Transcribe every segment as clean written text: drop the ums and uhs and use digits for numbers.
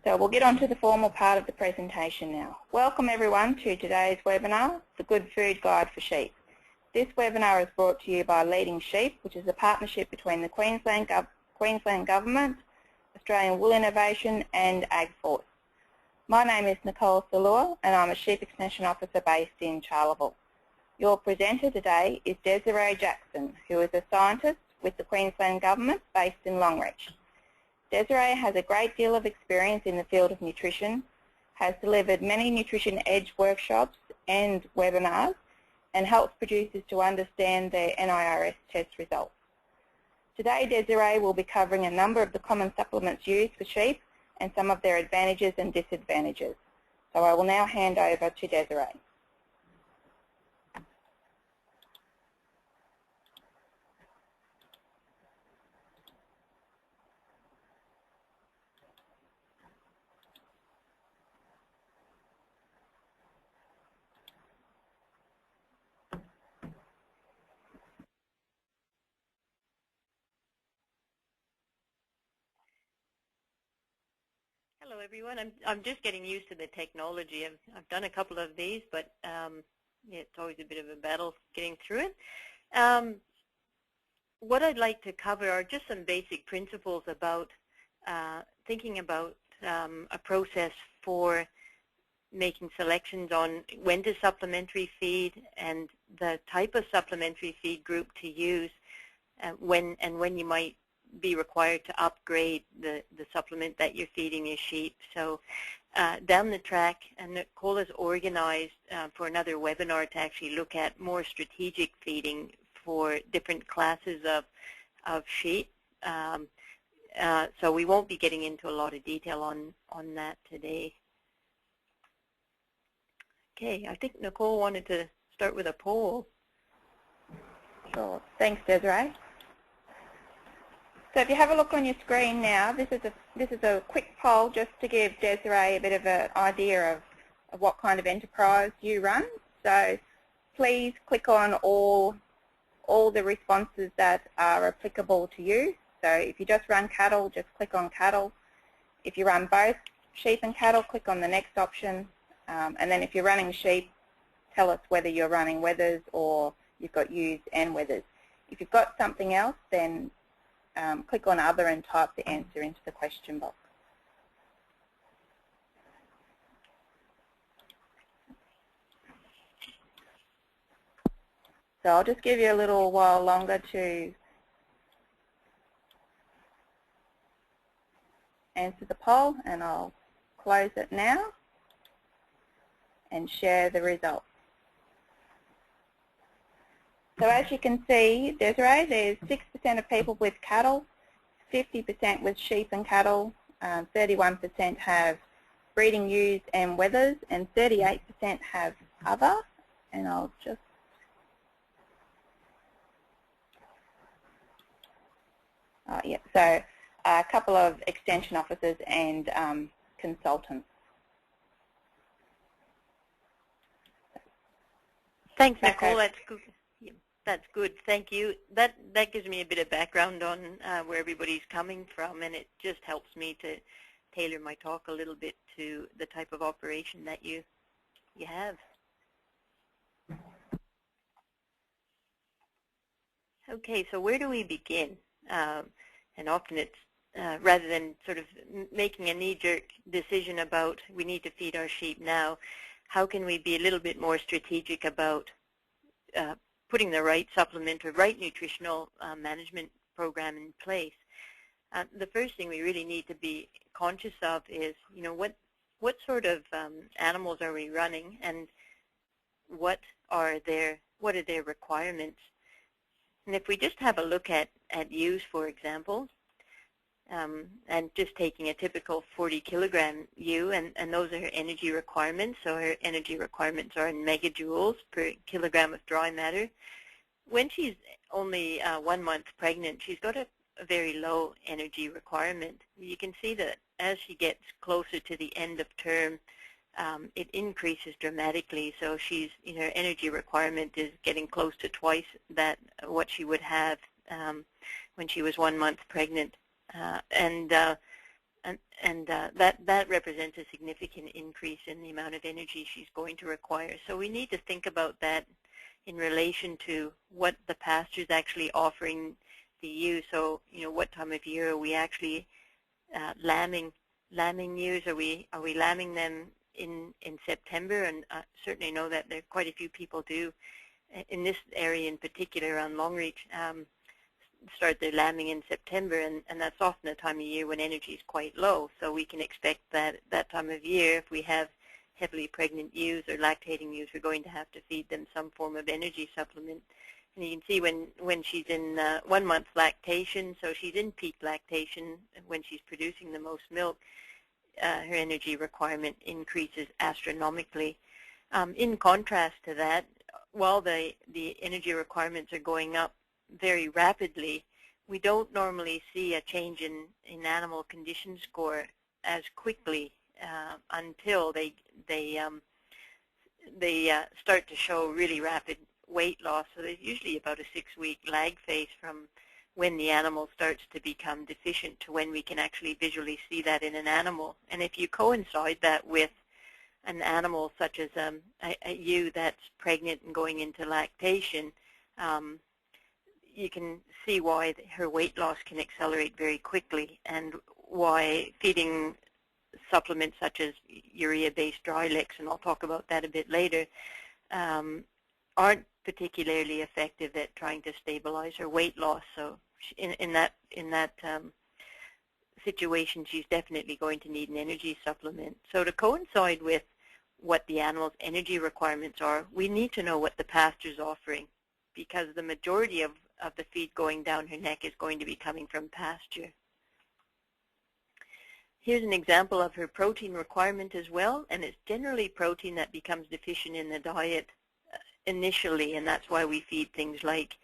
So we'll get on to the formal part of the presentation now. Welcome everyone to today's webinar, The Good Food Guide for Sheep. This webinar is brought to you by Leading Sheep, which is a partnership between the Queensland Government, Australian Wool Innovation and AgForce. My name is Nicole Salua and I'm a Sheep Extension Officer based in Charleville. Your presenter today is Desiree Jackson, who is a scientist with the Queensland Government based in Longreach. Desiree has a great deal of experience in the field of nutrition, has delivered many Nutrition Edge workshops and webinars, and helps producers to understand their NIRS test results. Today, Desiree will be covering a number of the common supplements used for sheep and some of their advantages and disadvantages. So I will now hand over to Desiree. Hello everyone. I'm just getting used to the technology. I've done a couple of these, but yeah, it's always a bit of a battle getting through it. What I'd like to cover are just some basic principles about thinking about a process for making selections on when to supplementary feed and the type of supplementary feed group to use, when you might be required to upgrade the supplement that you're feeding your sheep. So down the track, and Nicole is organized for another webinar to actually look at more strategic feeding for different classes of sheep. So we won't be getting into a lot of detail on that today. Okay, I think Nicole wanted to start with a poll. Sure. Thanks, Desiree. So if you have a look on your screen now, this is a quick poll just to give Desiree a bit of an idea of what kind of enterprise you run. So please click on all the responses that are applicable to you. So if you just run cattle, just click on cattle. If you run both sheep and cattle, click on the next option. And then if you're running sheep, tell us whether you're running wethers or you've got ewes and wethers. If you've got something else, then click on Other and type the answer into the question box. So I'll just give you a little while longer to answer the poll, and I'll close it now and share the results. So as you can see, Desiree, there's 6% of people with cattle, 50% with sheep and cattle, 31% have breeding ewes and wethers, and 38% have other. And I'll just so a couple of extension officers and consultants. Thanks, Nicole. That's good. That's good. Thank you. That gives me a bit of background on where everybody's coming from, and it just helps me to tailor my talk a little bit to the type of operation that you have. Okay, so where do we begin? And often it's rather than sort of making a knee-jerk decision about we need to feed our sheep now, how can we be a little bit more strategic about putting the right supplement or right nutritional management program in place? The first thing we really need to be conscious of is, you know, what sort of animals are we running, and what are their requirements? And if we just have a look at ewes, for example, and just taking a typical 40-kilogram ewe, and those are her energy requirements. So her energy requirements are in megajoules per kilogram of dry matter. When she's only 1 month pregnant, she's got a very low energy requirement. You can see that as she gets closer to the end of term, it increases dramatically. So she's, you know, her energy requirement is getting close to twice that what she would have when she was 1 month pregnant. and that represents a significant increase in the amount of energy she's going to require. So we need to think about that in relation to what the pasture is actually offering the ewe. So, what time of year are we actually lambing ewes? Are we lambing them in September? And certainly know that there quite a few people do in this area in particular around Longreach start their lambing in September, and that's often a time of year when energy is quite low. So we can expect that time of year, if we have heavily pregnant ewes or lactating ewes, we're going to have to feed them some form of energy supplement. And you can see when she's in 1 month lactation, so she's in peak lactation when she's producing the most milk, her energy requirement increases astronomically. In contrast to that, while the energy requirements are going up very rapidly, we don't normally see a change in animal condition score as quickly until they start to show really rapid weight loss. So there's usually about a 6-week lag phase from when the animal starts to become deficient to when we can actually visually see that in an animal. And if you coincide that with an animal such as a ewe that's pregnant and going into lactation, you can see why her weight loss can accelerate very quickly, and why feeding supplements such as urea-based dry licks, and I'll talk about that a bit later, aren't particularly effective at trying to stabilize her weight loss. So in that situation, she's definitely going to need an energy supplement. So to coincide with what the animal's energy requirements are, we need to know what the pasture is offering, because the majority of the feed going down her neck is going to be coming from pasture. Here's an example of her protein requirement as well, and it's generally protein that becomes deficient in the diet initially, and that's why we feed things like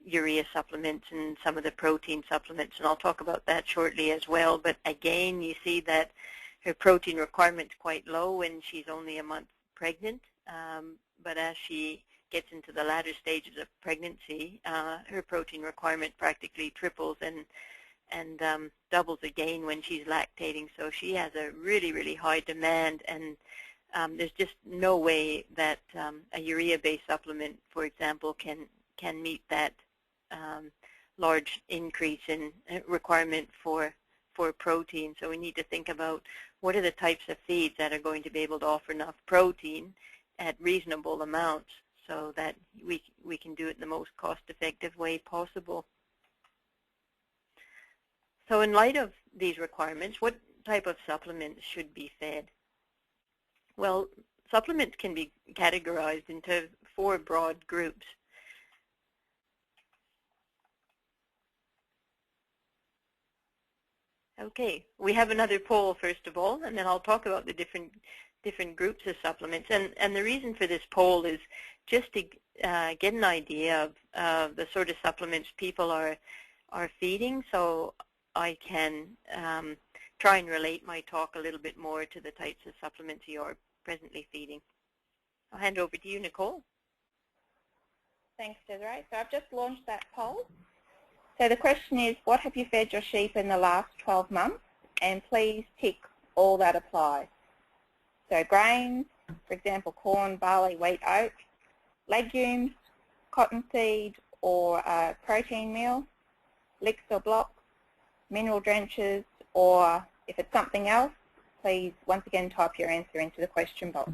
urea supplements and some of the protein supplements, and I'll talk about that shortly as well. But again, you see that her protein requirement's quite low when she's only a month pregnant, but as she gets into the latter stages of pregnancy, her protein requirement practically triples and doubles again when she's lactating. So she has a really, really high demand, and there's just no way that a urea-based supplement, for example, can meet that large increase in requirement for protein. So we need to think about what are the types of feeds that are going to be able to offer enough protein at reasonable amounts, so that we can do it in the most cost-effective way possible. So in light of these requirements, what type of supplements should be fed? Well, supplements can be categorized into 4 broad groups. Okay, we have another poll first of all, and then I'll talk about the different groups of supplements. And the reason for this poll is just to get an idea of the sort of supplements people are feeding, so I can try and relate my talk a little bit more to the types of supplements you are presently feeding. I'll hand over to you, Nicole. Thanks, Desiree. So I've just launched that poll. So the question is, what have you fed your sheep in the last 12 months? And please tick all that applies. So grains, for example, corn, barley, wheat, oat, legumes, cottonseed or protein meal, licks or blocks, mineral drenches, or if it's something else, please once again type your answer into the question box.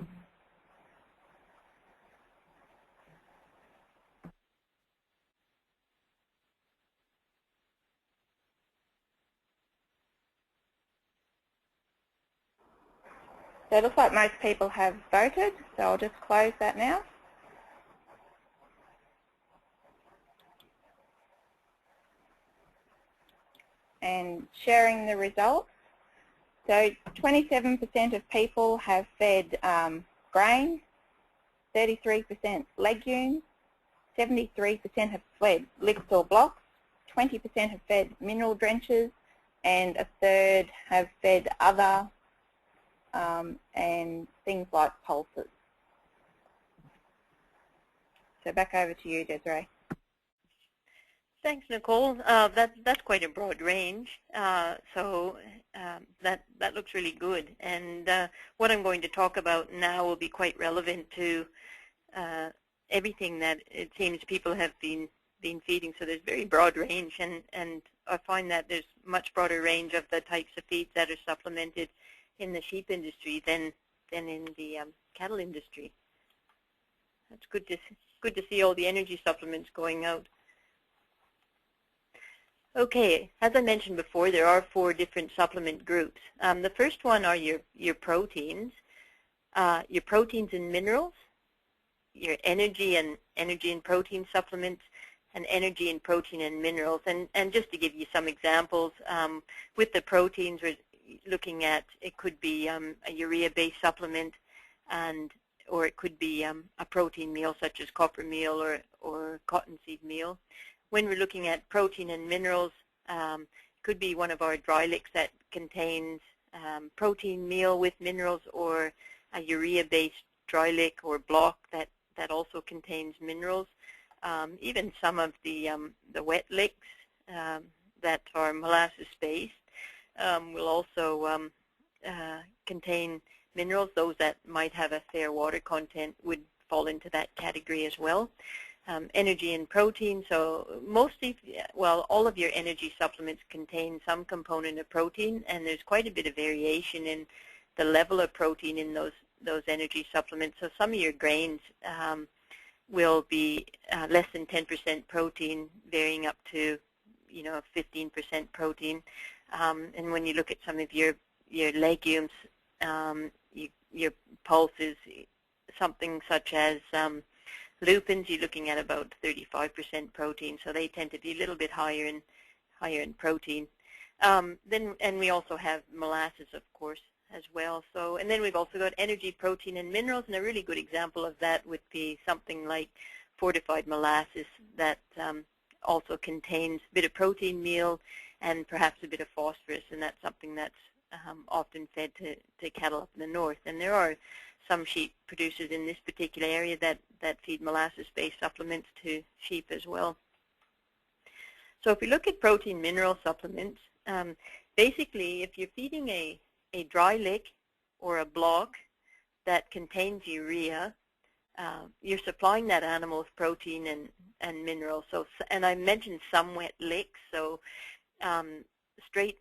So it looks like most people have voted, so I'll just close that now. And sharing the results. So 27% of people have fed grain, 33% legumes, 73% have fed licks or blocks, 20% have fed mineral drenches, and a third have fed other and things like pulses. So back over to you, Desiree. Thanks, Nicole. That's quite a broad range. That looks really good. And what I'm going to talk about now will be quite relevant to everything that it seems people have been feeding. So there's very broad range, and I find that there's much broader range of the types of feeds that are supplemented in the sheep industry than in the cattle industry. That's good to see all the energy supplements going out. Okay, as I mentioned before, there are 4 different supplement groups. The first one are your proteins and minerals, your energy and protein supplements, and energy and protein and minerals. And just to give you some examples, with the proteins, we're looking at, it could be a urea-based supplement, or it could be a protein meal such as copper meal or cottonseed meal. When we're looking at protein and minerals, it could be one of our dry licks that contains protein meal with minerals, or a urea-based dry lick or block that also contains minerals. Even some of the wet licks that are molasses-based will also contain minerals. Those that might have a fair water content would fall into that category as well. Energy and protein, so mostly, well, all of your energy supplements contain some component of protein, and there's quite a bit of variation in the level of protein in those energy supplements. So some of your grains will be less than 10% protein, varying up to 15% protein. And when you look at some of your legumes, your pulses, something such as lupins, you're looking at about 35% protein, so they tend to be a little bit higher in protein. And we also have molasses, of course, as well. So, and then we've also got energy, protein, and minerals, and a really good example of that would be something like fortified molasses that also contains a bit of protein meal and perhaps a bit of phosphorus, and that's something that's often fed to cattle up in the north. And there are some sheep producers in this particular area that feed molasses-based supplements to sheep as well. So if we look at protein mineral supplements, basically if you're feeding a dry lick or a block that contains urea, you're supplying that animal with protein and minerals. So, and I mentioned some wet licks, so straight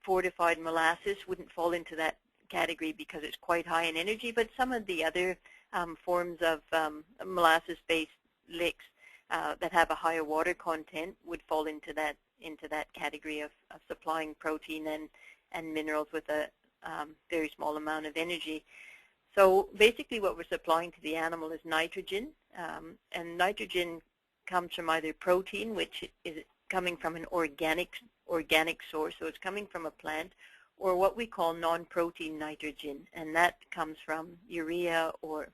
fortified molasses wouldn't fall into that category because it's quite high in energy, but some of the other forms of molasses-based licks that have a higher water content would fall into that category of supplying protein and minerals with a very small amount of energy. So basically what we're supplying to the animal is nitrogen, and nitrogen comes from either protein, which is coming from an organic source, so it's coming from a plant, or what we call non-protein nitrogen, and that comes from urea or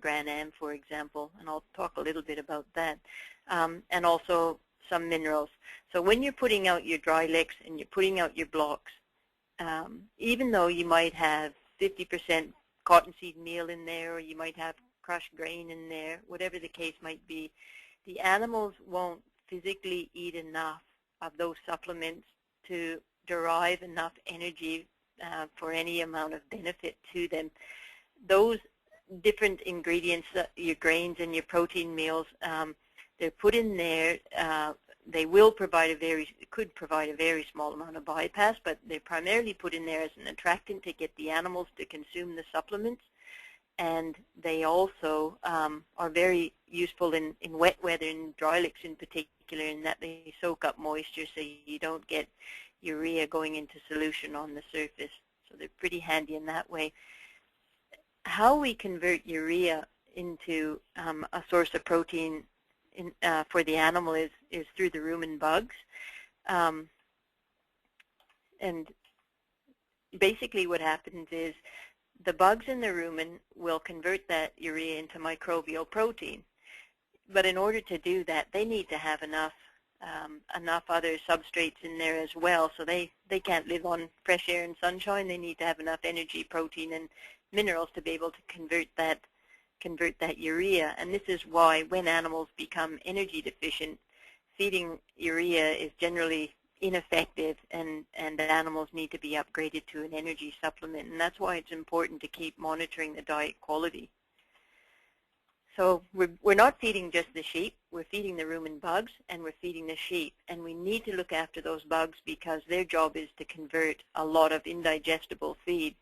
Gran-Am, for example, and I'll talk a little bit about that, and also some minerals. So when you're putting out your dry licks and you're putting out your blocks, even though you might have 50% cottonseed meal in there, or you might have crushed grain in there, whatever the case might be, the animals won't physically eat enough of those supplements to derive enough energy for any amount of benefit to them. Those different ingredients, your grains and your protein meals, they're put in there. They will provide could provide a very small amount of bypass, but they're primarily put in there as an attractant to get the animals to consume the supplements. And they also are very useful in wet weather and dry licks in particular, in that they soak up moisture so you don't get urea going into solution on the surface. So they're pretty handy in that way. How we convert urea into a source of protein for the animal is through the rumen bugs. And basically what happens is the bugs in the rumen will convert that urea into microbial protein. But in order to do that, they need to have enough other substrates in there as well. So they can't live on fresh air and sunshine. They need to have enough energy, protein, and minerals to be able to convert that urea. And this is why when animals become energy deficient, feeding urea is generally ineffective, and the animals need to be upgraded to an energy supplement, and that's why it's important to keep monitoring the diet quality. So we're not feeding just the sheep, we're feeding the rumen bugs, and we're feeding the sheep, and we need to look after those bugs because their job is to convert a lot of indigestible feed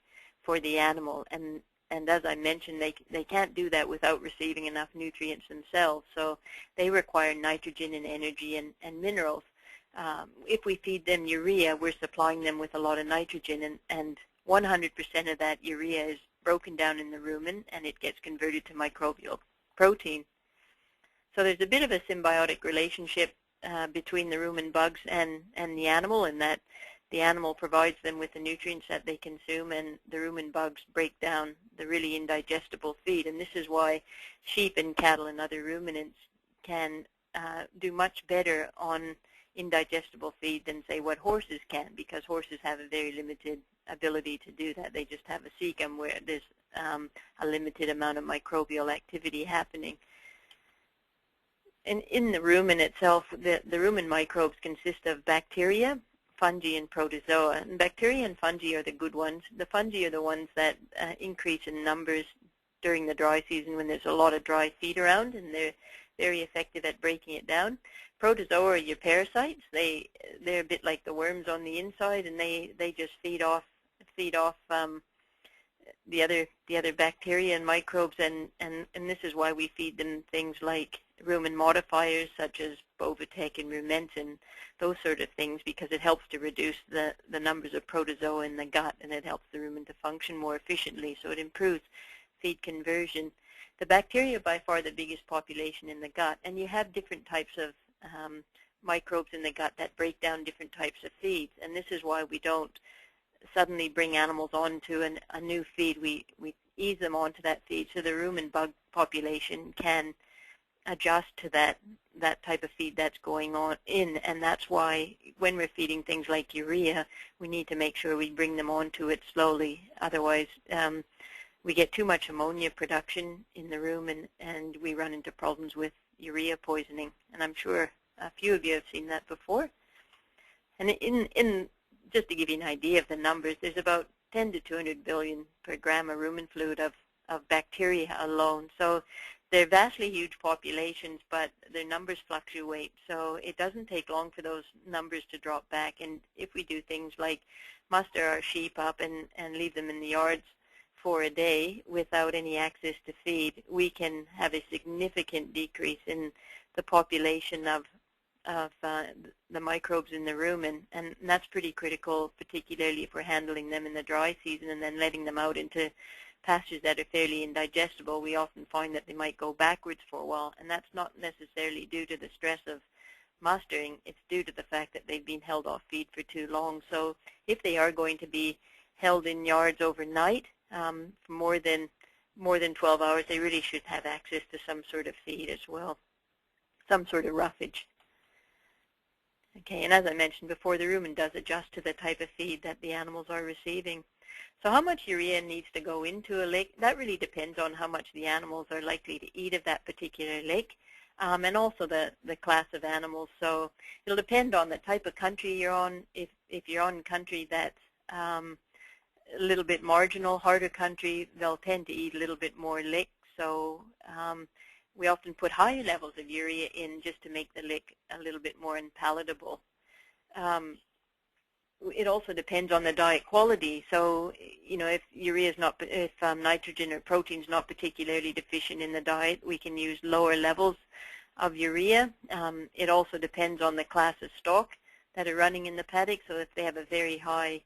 for the animal, and as I mentioned, they can't do that without receiving enough nutrients themselves, so they require nitrogen and energy and minerals. If we feed them urea, we're supplying them with a lot of nitrogen, and 100% of that urea is broken down in the rumen, and it gets converted to microbial protein. So there's a bit of a symbiotic relationship between the rumen bugs and the animal, in that the animal provides them with the nutrients that they consume, and the rumen bugs break down the really indigestible feed. And this is why sheep and cattle and other ruminants can do much better on indigestible feed than, say, what horses can, because horses have a very limited ability to do that. They just have a cecum where there's a limited amount of microbial activity happening. And in the rumen itself, the rumen microbes consist of bacteria, fungi, and protozoa. And bacteria and fungi are the good ones. The fungi are the ones that increase in numbers during the dry season when there's a lot of dry feed around, and they're very effective at breaking it down. Protozoa are your parasites. They're a bit like the worms on the inside, and they just feed off the other bacteria and microbes, and this is why we feed them things like rumen modifiers such as Bovatec and Rumentin, those sort of things, because it helps to reduce the numbers of protozoa in the gut, and it helps the rumen to function more efficiently, so it improves feed conversion. The bacteria are by far the biggest population in the gut, and you have different types of microbes in the gut that break down different types of feeds, and this is why we don't suddenly bring animals onto a new feed. We ease them onto that feed so the rumen bug population can adjust to that type of feed that's going on in, and that's why when we're feeding things like urea, we need to make sure we bring them onto it slowly. Otherwise, we get too much ammonia production in the rumen, and we run into problems with urea poisoning. And I'm sure a few of you have seen that before. And in just to give you an idea of the numbers, there's about 10 to 200 billion per gram of rumen fluid of bacteria alone. So they're vastly huge populations, but their numbers fluctuate. So it doesn't take long for those numbers to drop back. And if we do things like muster our sheep up and leave them in the yards for a day without any access to feed, we can have a significant decrease in the population of the microbes in the rumen, and that's pretty critical, particularly if we're handling them in the dry season and then letting them out into pastures that are fairly indigestible. We often find that they might go backwards for a while, and that's not necessarily due to the stress of mustering. It's due to the fact that they've been held off feed for too long. So if they are going to be held in yards overnight for more than 12 hours, they really should have access to some sort of feed as well, some sort of roughage. Okay, and as I mentioned before, the rumen does adjust to the type of feed that the animals are receiving. So how much urea needs to go into a lick, that really depends on how much the animals are likely to eat of that particular lick, and also the class of animals. So it'll depend on the type of country you're on. If you're on country that's a little bit marginal, harder country, they'll tend to eat a little bit more lick. So we often put higher levels of urea in just to make the lick a little bit more unpalatable. It also depends on the diet quality. So, you know, if nitrogen or protein is not particularly deficient in the diet, we can use lower levels of urea. It also depends on the class of stock that are running in the paddock. So if they have a very high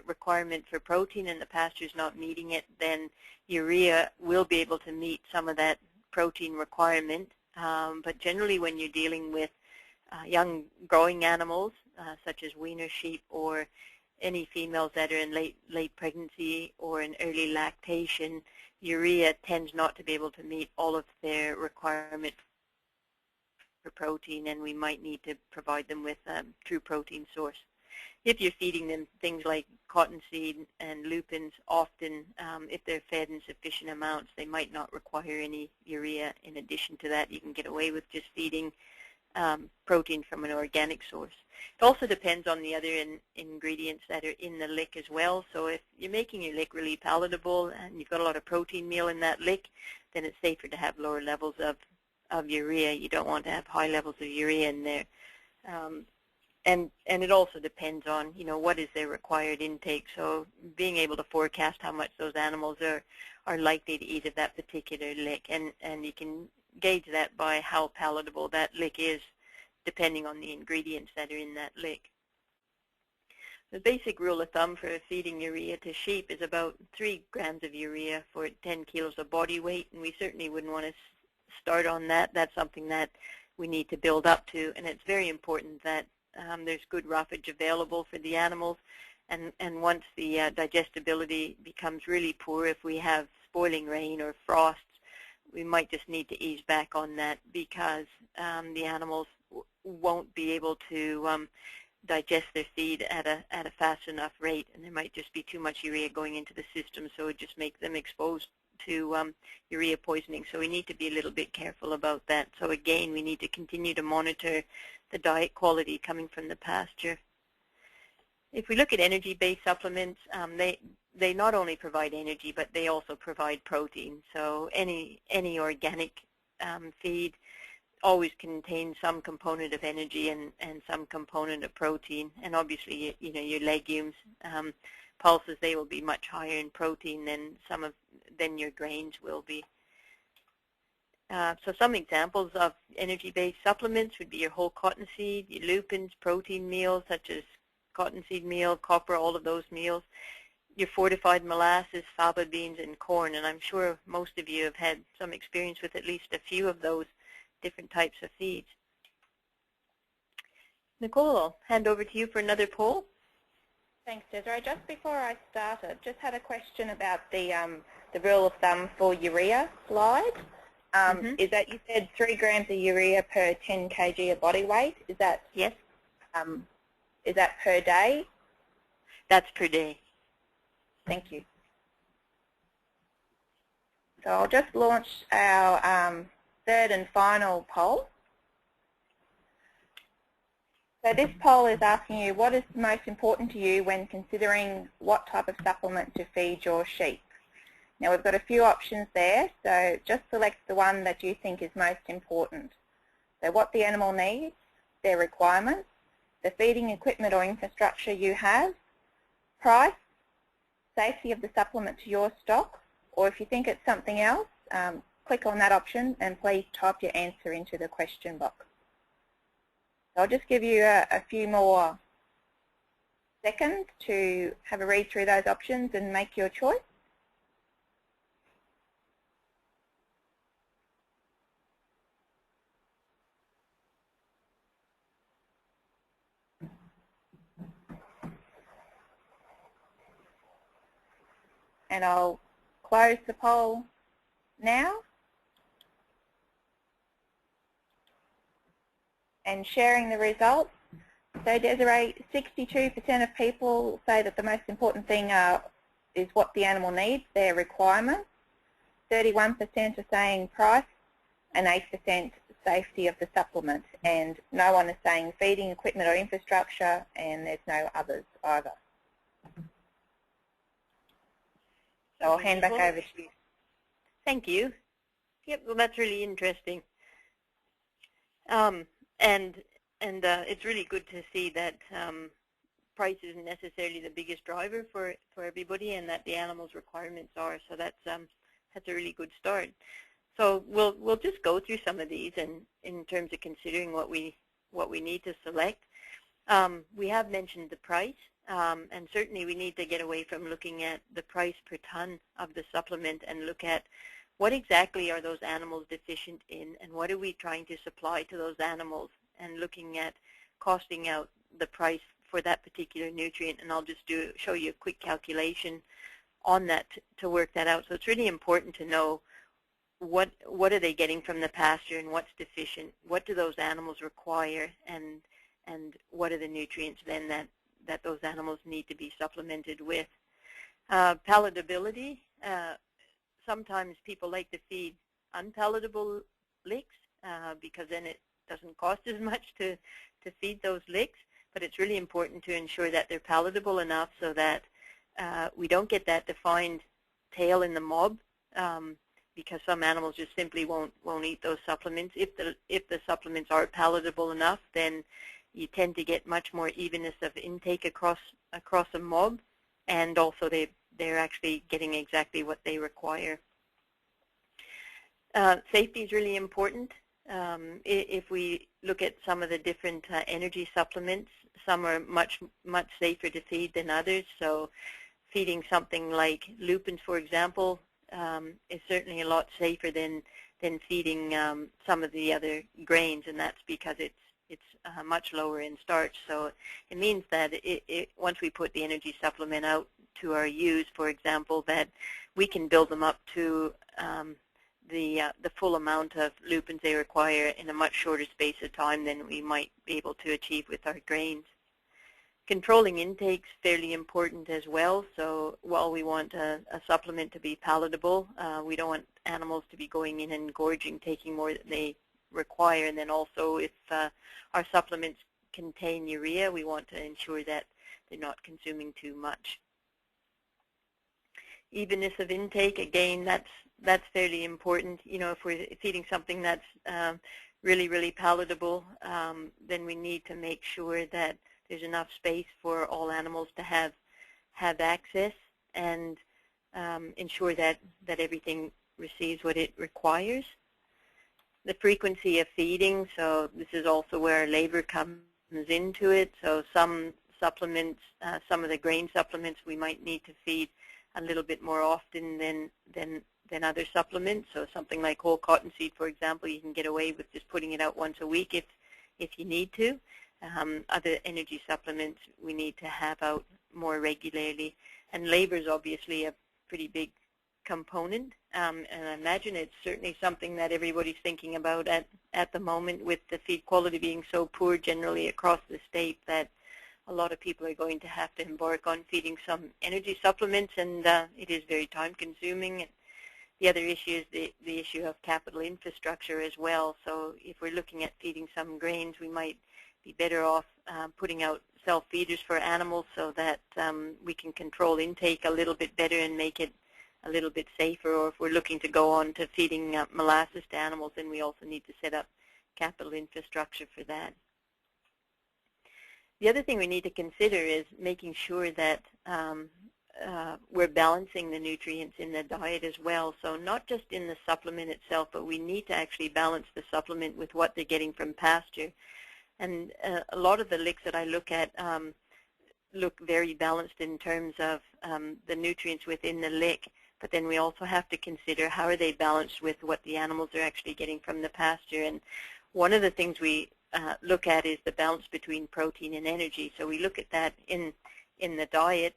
requirement for protein and the pasture is not meeting it, then urea will be able to meet some of that protein requirement. But generally when you're dealing with young growing animals, such as weaner sheep or any females that are in late pregnancy or in early lactation, urea tends not to be able to meet all of their requirement for protein, and we might need to provide them with a true protein source. If you're feeding them things like cottonseed and lupins, often if they're fed in sufficient amounts, they might not require any urea. In addition to that, you can get away with just feeding protein from an organic source. It also depends on the other ingredients that are in the lick as well. So if you're making your lick really palatable and you've got a lot of protein meal in that lick, then it's safer to have lower levels of urea. You don't want to have high levels of urea in there. And it also depends on, what is their required intake. So being able to forecast how much those animals are likely to eat of that particular lick. And you can gauge that by how palatable that lick is, depending on the ingredients that are in that lick. The basic rule of thumb for feeding urea to sheep is about 3 grams of urea for 10 kilos of body weight, and we certainly wouldn't want to start on that. That's something that we need to build up to, and it's very important that there's good roughage available for the animals, and once the digestibility becomes really poor, if we have spoiling rain or frosts, we might just need to ease back on that, because the animals won't be able to digest their feed at a fast enough rate, and there might just be too much urea going into the system, so it would just make them exposed to urea poisoning. So we need to be a little bit careful about that. So again, we need to continue to monitor the diet quality coming from the pasture. If we look at energy-based supplements, they not only provide energy, but they also provide protein. So any organic feed always contains some component of energy and some component of protein. And obviously, your legumes, pulses, they will be much higher in protein than your grains will be. So some examples of energy-based supplements would be your whole cottonseed, your lupins, protein meals such as cottonseed meal, copper, all of those meals, your fortified molasses, faba beans, and corn. And I'm sure most of you have had some experience with at least a few of those different types of feeds. Nicole, I'll hand over to you for another poll. Thanks, Desiree. Just before I started, just had a question about the rule of thumb for urea slide. Is that you said 3 grams of urea per 10 kg of body weight? Is that yes? Is that per day? That's per day. Thank you. So I'll just launch our third and final poll. So this poll is asking you, what is most important to you when considering what type of supplement to feed your sheep? Now we've got a few options there, so just select the one that you think is most important. So what the animal needs, their requirements, the feeding equipment or infrastructure you have, price, safety of the supplement to your stock, or if you think it's something else, click on that option and please type your answer into the question box. So I'll just give you a few more seconds to have a read through those options and make your choice. And I'll close the poll now. And sharing the results. So Desiree, 62% of people say that the most important thing is what the animal needs, their requirements. 31% are saying price, and 8% safety of the supplement. And no one is saying feeding equipment or infrastructure, and there's no others either. So I'll hand back over to you. Thank you. Yep, well, that's really interesting. And it's really good to see that price isn't necessarily the biggest driver for everybody, and that the animals' requirements are. So that's a really good start. So we'll just go through some of these, and in terms of considering what we need to select. We have mentioned the price, and certainly we need to get away from looking at the price per ton of the supplement and look at what exactly are those animals deficient in, and what are we trying to supply to those animals, and looking at costing out the price for that particular nutrient. And I'll just show you a quick calculation on that to work that out. So it's really important to know what are they getting from the pasture and what's deficient, what do those animals require, and what are the nutrients then that those animals need to be supplemented with. Palatability. Sometimes people like to feed unpalatable licks because then it doesn't cost as much to feed those licks, but it's really important to ensure that they're palatable enough so that we don't get that defined tail in the mob, because some animals just simply won't eat those supplements. If the supplements are palatable enough, then you tend to get much more evenness of intake across a mob, and also they're actually getting exactly what they require. Safety is really important. If we look at some of the different energy supplements, some are much safer to feed than others. So feeding something like lupins, for example, is certainly a lot safer than feeding some of the other grains, and that's because it's much lower in starch. So it means that once we put the energy supplement out to our ewes, for example, that we can build them up to the full amount of lupins they require in a much shorter space of time than we might be able to achieve with our grains. Controlling intake is fairly important as well. So while we want a supplement to be palatable, we don't want animals to be going in and gorging, taking more than they require. And then also, if our supplements contain urea, we want to ensure that they're not consuming too much. Evenness of intake, again, that's fairly important. You know, if we're feeding something that's really palatable, then we need to make sure that there's enough space for all animals to have access, and ensure that everything receives what it requires. The frequency of feeding, so this is also where labor comes into it. So some supplements, some of the grain supplements, we might need to feed a little bit more often than other supplements. So something like whole cottonseed, for example, you can get away with just putting it out once a week if you need to. Other energy supplements we need to have out more regularly. And labor is obviously a pretty big component. And I imagine it's certainly something that everybody's thinking about at the moment, with the feed quality being so poor generally across the state, that a lot of people are going to have to embark on feeding some energy supplements, and it is very time consuming. The other issue is the issue of capital infrastructure as well. So if we're looking at feeding some grains, we might be better off putting out self-feeders for animals so that we can control intake a little bit better and make it a little bit safer. Or if we're looking to go on to feeding molasses to animals, then we also need to set up capital infrastructure for that. The other thing we need to consider is making sure that we're balancing the nutrients in the diet as well. So not just in the supplement itself, but we need to actually balance the supplement with what they're getting from pasture. And a lot of the licks that I look at look very balanced in terms of the nutrients within the lick, but then we also have to consider how are they balanced with what the animals are actually getting from the pasture. And one of the things we look at is the balance between protein and energy. So we look at that in the diet,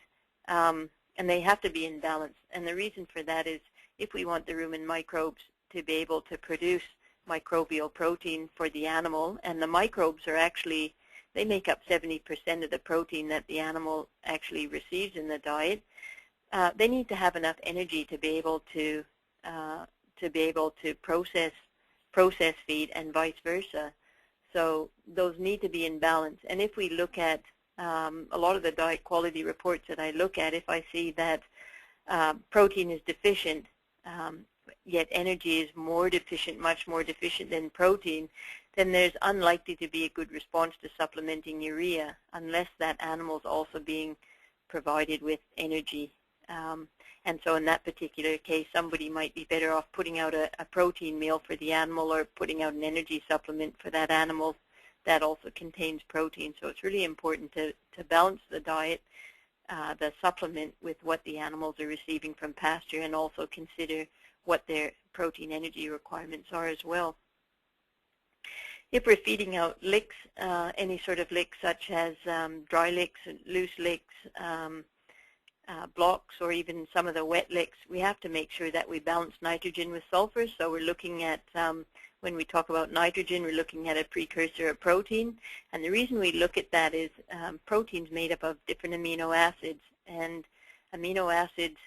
and they have to be in balance. And the reason for that is if we want the rumen microbes to be able to produce microbial protein for the animal, and the microbes are actually, they make up 70% of the protein that the animal actually receives in the diet. They need to have enough energy to be able to process feed, and vice versa. So those need to be in balance. And if we look at a lot of the diet quality reports that I look at, if I see that protein is deficient, yet energy is more deficient, much more deficient than protein, then there's unlikely to be a good response to supplementing urea unless that animal is also being provided with energy. And so in that particular case, somebody might be better off putting out a protein meal for the animal, or putting out an energy supplement for that animal that also contains protein. So it's really important to balance the diet, the supplement, with what the animals are receiving from pasture, and also consider what their protein energy requirements are as well. If we're feeding out licks, any sort of licks such as dry licks, loose licks, blocks, or even some of the wet licks, we have to make sure that we balance nitrogen with sulfur. So we're looking at, when we talk about nitrogen, we're looking at a precursor of protein. And the reason we look at that is protein's made up of different amino acids, and amino acids,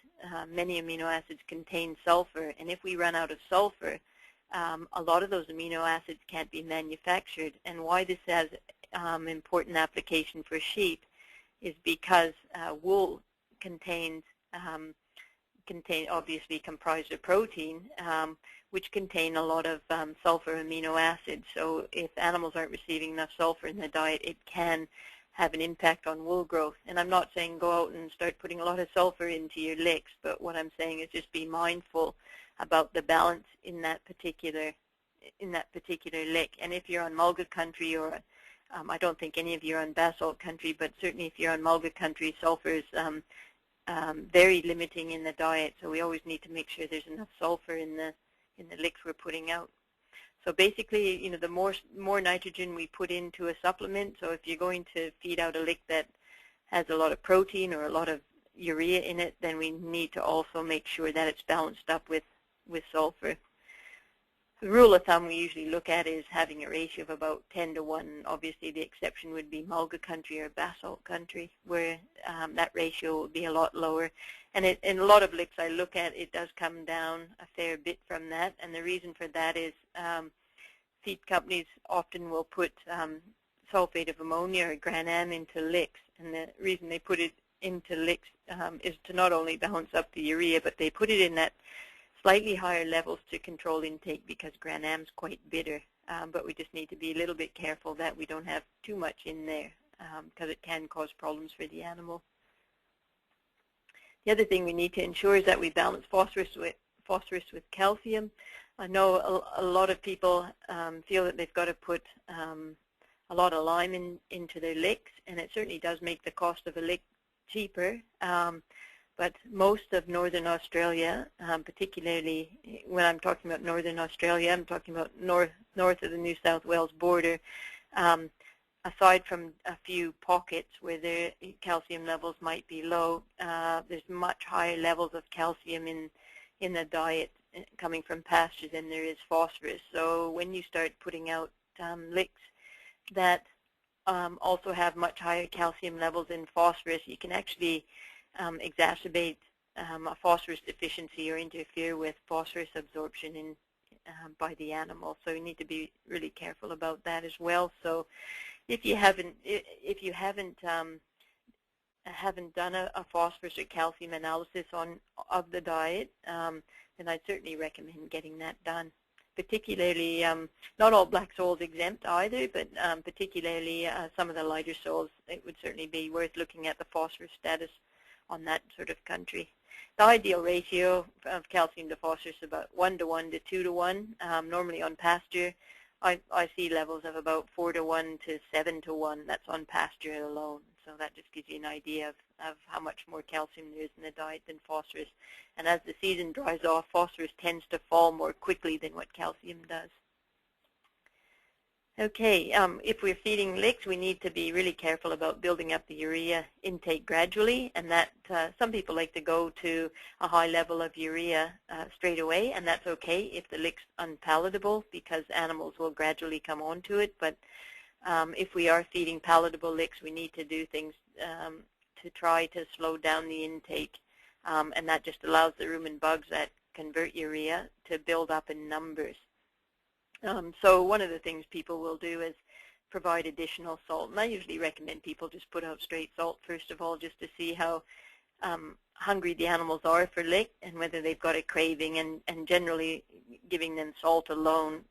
many amino acids contain sulfur. And if we run out of sulfur, a lot of those amino acids can't be manufactured. And why this has important application for sheep is because wool contains obviously comprised of protein, which contain a lot of sulfur amino acids. So if animals aren't receiving enough sulfur in their diet, it can have an impact on wool growth. And I'm not saying go out and start putting a lot of sulfur into your licks, but what I'm saying is just be mindful about the balance in that particular lick. And if you're on mulga country, or I don't think any of you are on basalt country, but certainly if you're on mulga country, sulfur is very limiting in the diet. So we always need to make sure there's enough sulfur in the licks we're putting out. So basically, you know, the more nitrogen we put into a supplement, so if you're going to feed out a lick that has a lot of protein or a lot of urea in it, then we need to also make sure that it's balanced up with sulfur. The rule of thumb we usually look at is having a ratio of about 10:1. Obviously, the exception would be mulga country or basalt country, where that ratio will be a lot lower. And in a lot of licks I look at, it does come down a fair bit from that. And the reason for that is feed companies often will put sulfate of ammonia or Gran-Am into licks. And the reason they put it into licks is to not only balance up the urea, but they put it in that slightly higher levels to control intake, because Gran-Am is quite bitter. But we just need to be a little bit careful that we don't have too much in there, because it can cause problems for the animal. The other thing we need to ensure is that we balance phosphorus with calcium. I know a lot of people feel that they've got to put a lot of lime into their licks, and it certainly does make the cost of a lick cheaper. But most of Northern Australia, particularly when I'm talking about Northern Australia, I'm talking about north of the New South Wales border, aside from a few pockets where the calcium levels might be low, there's much higher levels of calcium in the diet coming from pasture than there is phosphorus. So when you start putting out licks that also have much higher calcium levels in phosphorus, you can actually exacerbate a phosphorus deficiency or interfere with phosphorus absorption by the animal. So you need to be really careful about that as well. So if you haven't done a phosphorus or calcium analysis of the diet, then I'd certainly recommend getting that done. Particularly, not all black soils exempt either, but particularly some of the lighter soils, it would certainly be worth looking at the phosphorus status on that sort of country. The ideal ratio of calcium to phosphorus is about 1:1 to 2:1. Normally on pasture, I see levels of about 4:1 to 7:1. That's on pasture alone. So that just gives you an idea of how much more calcium there is in the diet than phosphorus. And as the season dries off, phosphorus tends to fall more quickly than what calcium does. Okay, if we're feeding licks, we need to be really careful about building up the urea intake gradually, and that some people like to go to a high level of urea straight away, and that's okay if the lick's unpalatable, because animals will gradually come onto it. But if we are feeding palatable licks, we need to do things to try to slow down the intake, and that just allows the rumen bugs that convert urea to build up in numbers. So one of the things people will do is provide additional salt. And I usually recommend people just put out straight salt, first of all, just to see how hungry the animals are for lick and whether they've got a craving. And generally giving them salt alone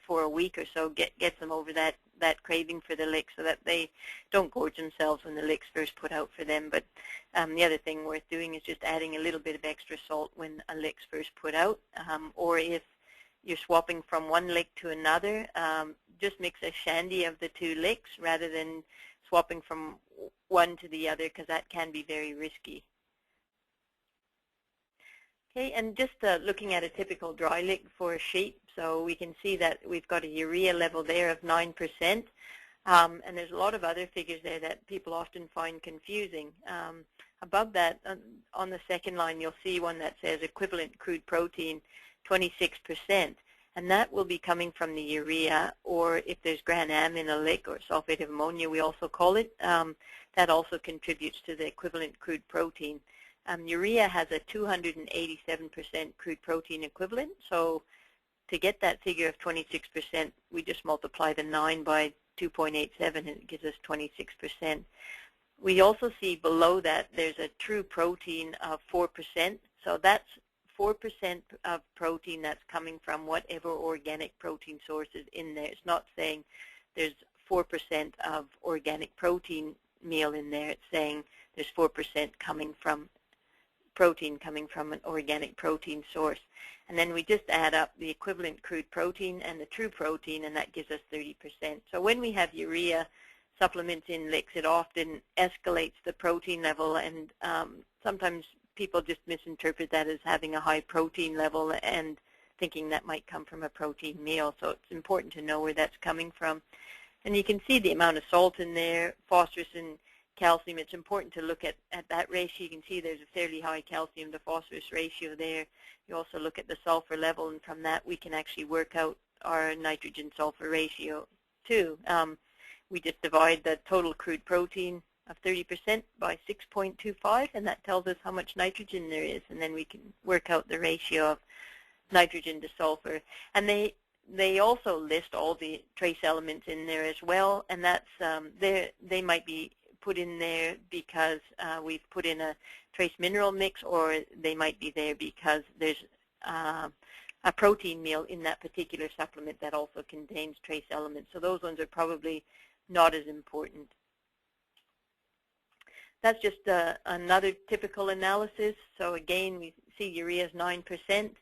for a week or so gets them over that craving for the lick, so that they don't gorge themselves when the lick's first put out for them. But the other thing worth doing is just adding a little bit of extra salt when a lick's first put out, or if you're swapping from one lick to another, just mix a shandy of the two licks rather than swapping from one to the other, because that can be very risky. Okay, and just looking at a typical dry lick for sheep, so we can see that we've got a urea level there of 9%, and there's a lot of other figures there that people often find confusing. Above that, on the second line, you'll see one that says equivalent crude protein 26%, and that will be coming from the urea, or if there's Gran-Am in a lick, or sulfate of ammonia we also call it, that also contributes to the equivalent crude protein. Urea has a 287% crude protein equivalent, so to get that figure of 26%, we just multiply the 9 by 2.87 and it gives us 26%. We also see below that there's a true protein of 4%. So that's 4% of protein that's coming from whatever organic protein source is in there. It's not saying there's 4% of organic protein meal in there. It's saying there's 4% coming from protein coming from an organic protein source. And then we just add up the equivalent crude protein and the true protein, and that gives us 30%. So when we have urea supplements in licks, it often escalates the protein level, and sometimes people just misinterpret that as having a high protein level and thinking that might come from a protein meal. So it's important to know where that's coming from. And you can see the amount of salt in there, phosphorus and calcium. It's important to look at that ratio. You can see there's a fairly high calcium to phosphorus ratio there. You also look at the sulfur level, and from that we can actually work out our nitrogen sulfur ratio too. We just divide the total crude protein of 30% by 6.25, and that tells us how much nitrogen there is, and then we can work out the ratio of nitrogen to sulfur. And they also list all the trace elements in there as well, and that's they might be put in there because we've put in a trace mineral mix, or they might be there because there's a protein meal in that particular supplement that also contains trace elements. So those ones are probably not as important. That's just another typical analysis. So again, we see urea is 9%,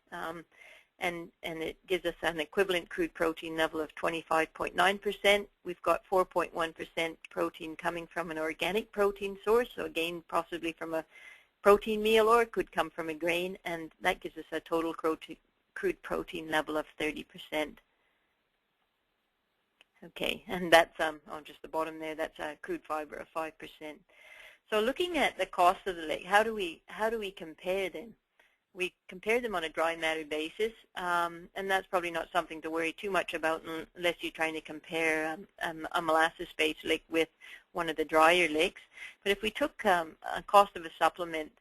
and it gives us an equivalent crude protein level of 25.9%. We've got 4.1% protein coming from an organic protein source, so again, possibly from a protein meal, or it could come from a grain, and that gives us a total crude protein level of 30%. Okay, and that's on just the bottom there, that's a crude fiber of 5%. So looking at the cost of the lake, how do we compare them? We compare them on a dry matter basis, and that's probably not something to worry too much about unless you're trying to compare a molasses-based lick with one of the drier licks. But if we took a cost of a supplement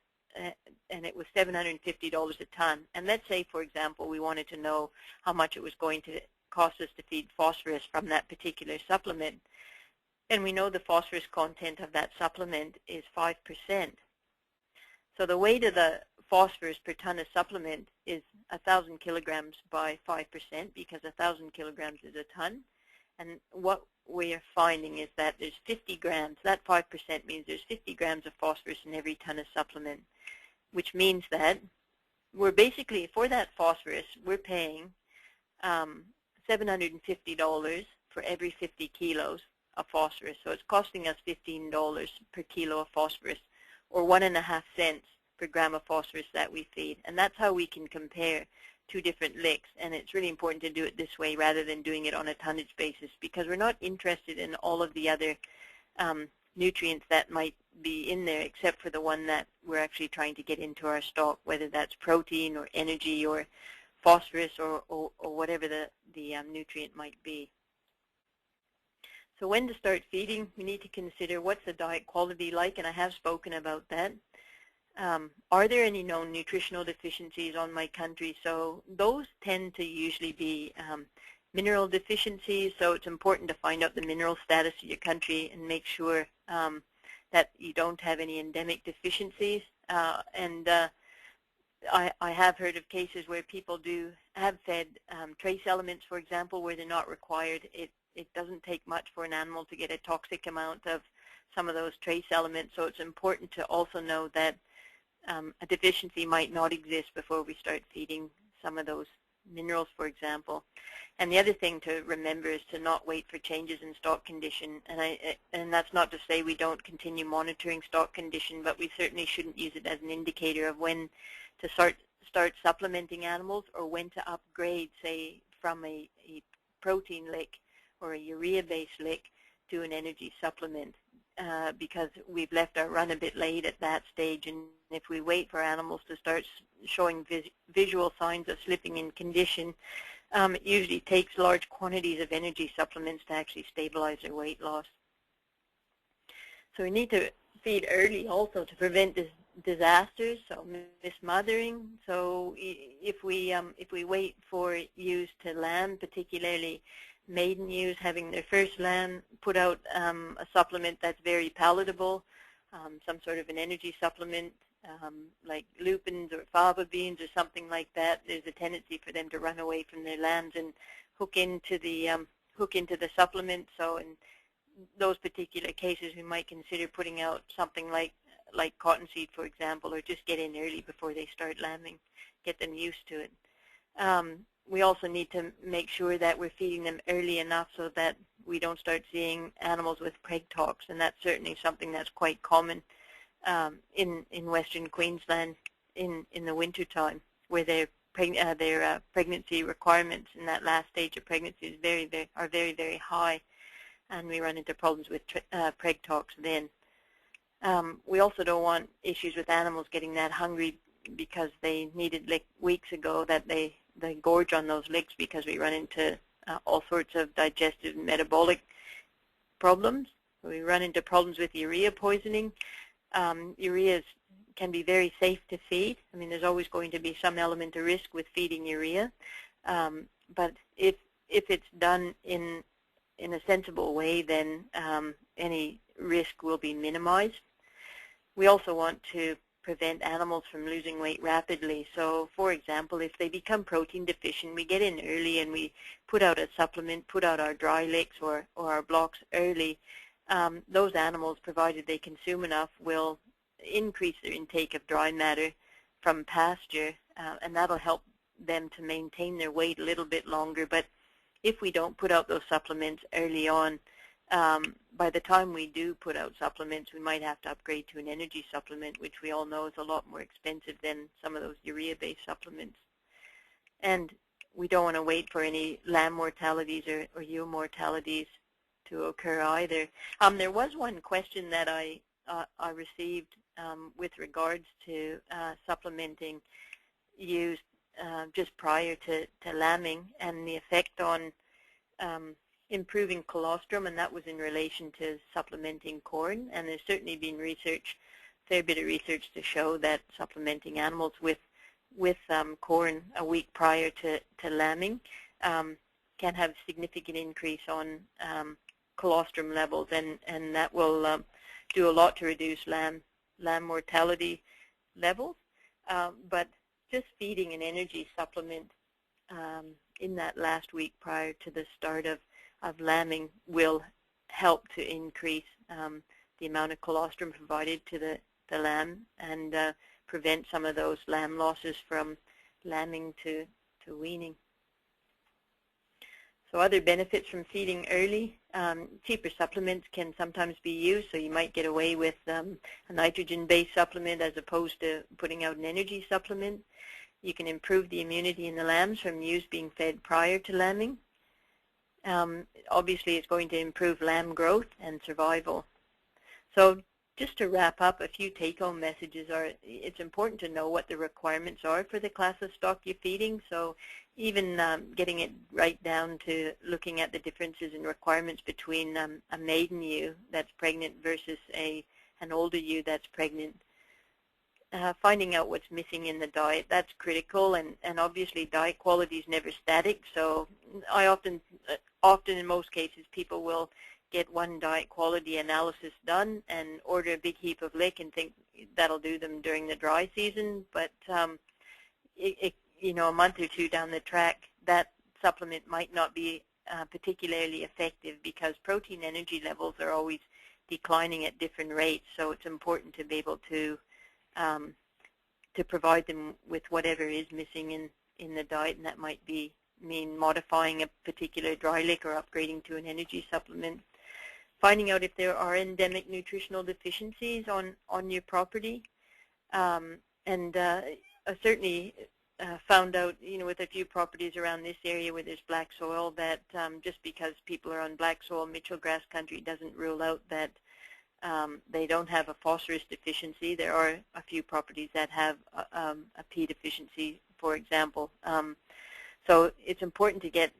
and it was $750 a ton, and let's say, for example, we wanted to know how much it was going to cost us to feed phosphorus from that particular supplement, and we know the phosphorus content of that supplement is 5%. So the weight of the phosphorus per ton of supplement is 1,000 kilograms by 5%, because 1,000 kilograms is a ton. And what we are finding is that there's 50 grams, that 5% means there's 50 grams of phosphorus in every ton of supplement, which means that we're basically, for that phosphorus, we're paying $750 for every 50 kilos of phosphorus. So it's costing us $15 per kilo of phosphorus, or 1.5 cents per gram of phosphorus that we feed. And that's how we can compare two different licks. And it's really important to do it this way rather than doing it on a tonnage basis, because we're not interested in all of the other nutrients that might be in there, except for the one that we're actually trying to get into our stock, whether that's protein or energy or phosphorus or whatever the nutrient might be. So when to start feeding, we need to consider what's the diet quality like, and I have spoken about that. Are there any known nutritional deficiencies on my country? So those tend to usually be mineral deficiencies, so it's important to find out the mineral status of your country and make sure that you don't have any endemic deficiencies. I have heard of cases where people have fed trace elements, for example, where they're not required. It doesn't take much for an animal to get a toxic amount of some of those trace elements, so it's important to also know that a deficiency might not exist before we start feeding some of those minerals, for example. And the other thing to remember is to not wait for changes in stock condition. And that's not to say we don't continue monitoring stock condition, but we certainly shouldn't use it as an indicator of when to start supplementing animals, or when to upgrade, say, from a protein lick or a urea-based lick to an energy supplement, because we've left our run a bit late at that stage. And if we wait for animals to start showing visual signs of slipping in condition, it usually takes large quantities of energy supplements to actually stabilize their weight loss. So we need to feed early also to prevent disasters, so mismothering. So if we wait for ewes to lamb, particularly maiden ewes having their first lamb, put out a supplement that's very palatable, some sort of an energy supplement like lupins or fava beans or something like that, there's a tendency for them to run away from their lambs and hook into the supplement. So in those particular cases, we might consider putting out something like cottonseed, for example, or just get in early before they start lambing, get them used to it. We also need to make sure that we're feeding them early enough so that we don't start seeing animals with preg tox, and that's certainly something that's quite common in Western Queensland in the wintertime, where their pregnancy requirements in that last stage of pregnancy is are very, very high, and we run into problems with preg tox then. We also don't want issues with animals getting that hungry because they needed lick weeks ago, that they gorge on those licks, because we run into all sorts of digestive and metabolic problems. We run into problems with urea poisoning. Urea can be very safe to feed. I mean, there's always going to be some element of risk with feeding urea, but if it's done in a sensible way, then any risk will be minimized. We also want to prevent animals from losing weight rapidly. So, for example, if they become protein deficient, we get in early and we put out a supplement, put out our dry licks or our blocks early. Those animals, provided they consume enough, will increase their intake of dry matter from pasture, and that'll help them to maintain their weight a little bit longer. But if we don't put out those supplements early on, by the time we do put out supplements, we might have to upgrade to an energy supplement, which we all know is a lot more expensive than some of those urea-based supplements. And we don't want to wait for any lamb mortalities or ewe mortalities to occur either. There was one question that I received with regards to supplementing ewes just prior to lambing and the effect on improving colostrum, and that was in relation to supplementing corn. And there's certainly been research, a fair bit of research, to show that supplementing animals with corn a week prior to lambing can have significant increase on colostrum levels, and that will do a lot to reduce lamb mortality levels. But just feeding an energy supplement in that last week prior to the start of lambing will help to increase the amount of colostrum provided to the lamb and prevent some of those lamb losses from lambing to weaning. So other benefits from feeding early, cheaper supplements can sometimes be used, so you might get away with a nitrogen-based supplement as opposed to putting out an energy supplement. You can improve the immunity in the lambs from ewes being fed prior to lambing. Obviously, it's going to improve lamb growth and survival. So just to wrap up, a few take-home messages are: it's important to know what the requirements are for the class of stock you're feeding. So even getting it right down to looking at the differences in requirements between a maiden ewe that's pregnant versus an older ewe that's pregnant. Finding out what's missing in the diet, that's critical, and obviously diet quality is never static. So I often in most cases, people will get one diet quality analysis done and order a big heap of lick and think that'll do them during the dry season. But you know, a month or two down the track, that supplement might not be particularly effective, because protein energy levels are always declining at different rates. So it's important to be able to provide them with whatever is missing in the diet, and that might mean modifying a particular dry lick or upgrading to an energy supplement. Finding out if there are endemic nutritional deficiencies on your property, and I certainly found out, you know, with a few properties around this area where there's black soil, that just because people are on black soil Mitchell grass country doesn't rule out that they don't have a phosphorus deficiency. There are a few properties that have a P deficiency, for example. So it's important to get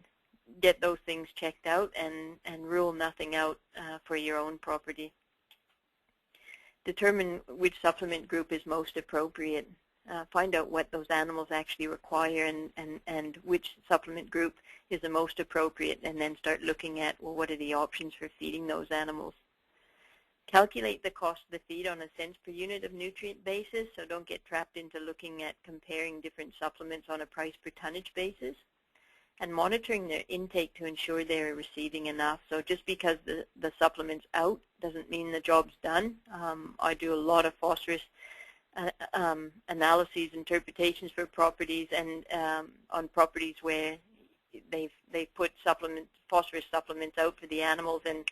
those things checked out and rule nothing out for your own property. determine which supplement group is most appropriate. Find out what those animals actually require and which supplement group is the most appropriate, and then start looking at, well, what are the options for feeding those animals. Calculate the cost of the feed on a cents per unit of nutrient basis, so don't get trapped into looking at comparing different supplements on a price per tonnage basis. And monitoring their intake to ensure they're receiving enough. So just because the supplement's out doesn't mean the job's done. I do a lot of phosphorus analyses, interpretations for properties, and on properties where they've put phosphorus supplements out for the animals, and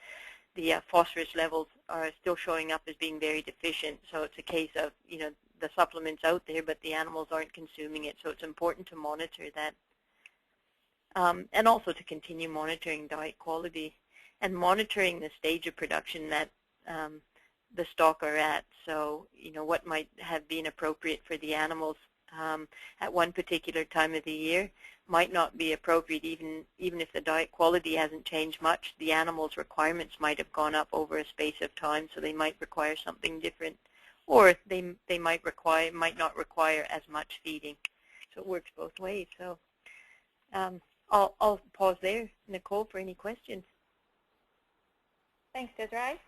the phosphorus levels are still showing up as being very deficient. So it's a case of, the supplement's out there, but the animals aren't consuming it. So it's important to monitor that. And also to continue monitoring diet quality and monitoring the stage of production that the stock are at. So, what might have been appropriate for the animals at one particular time of the year might not be appropriate even if the diet quality hasn't changed much. The animals' requirements might have gone up over a space of time, so they might require something different, or they might not require as much feeding. So it works both ways. So I'll pause there, Nicole, for any questions. Thanks, Desiree.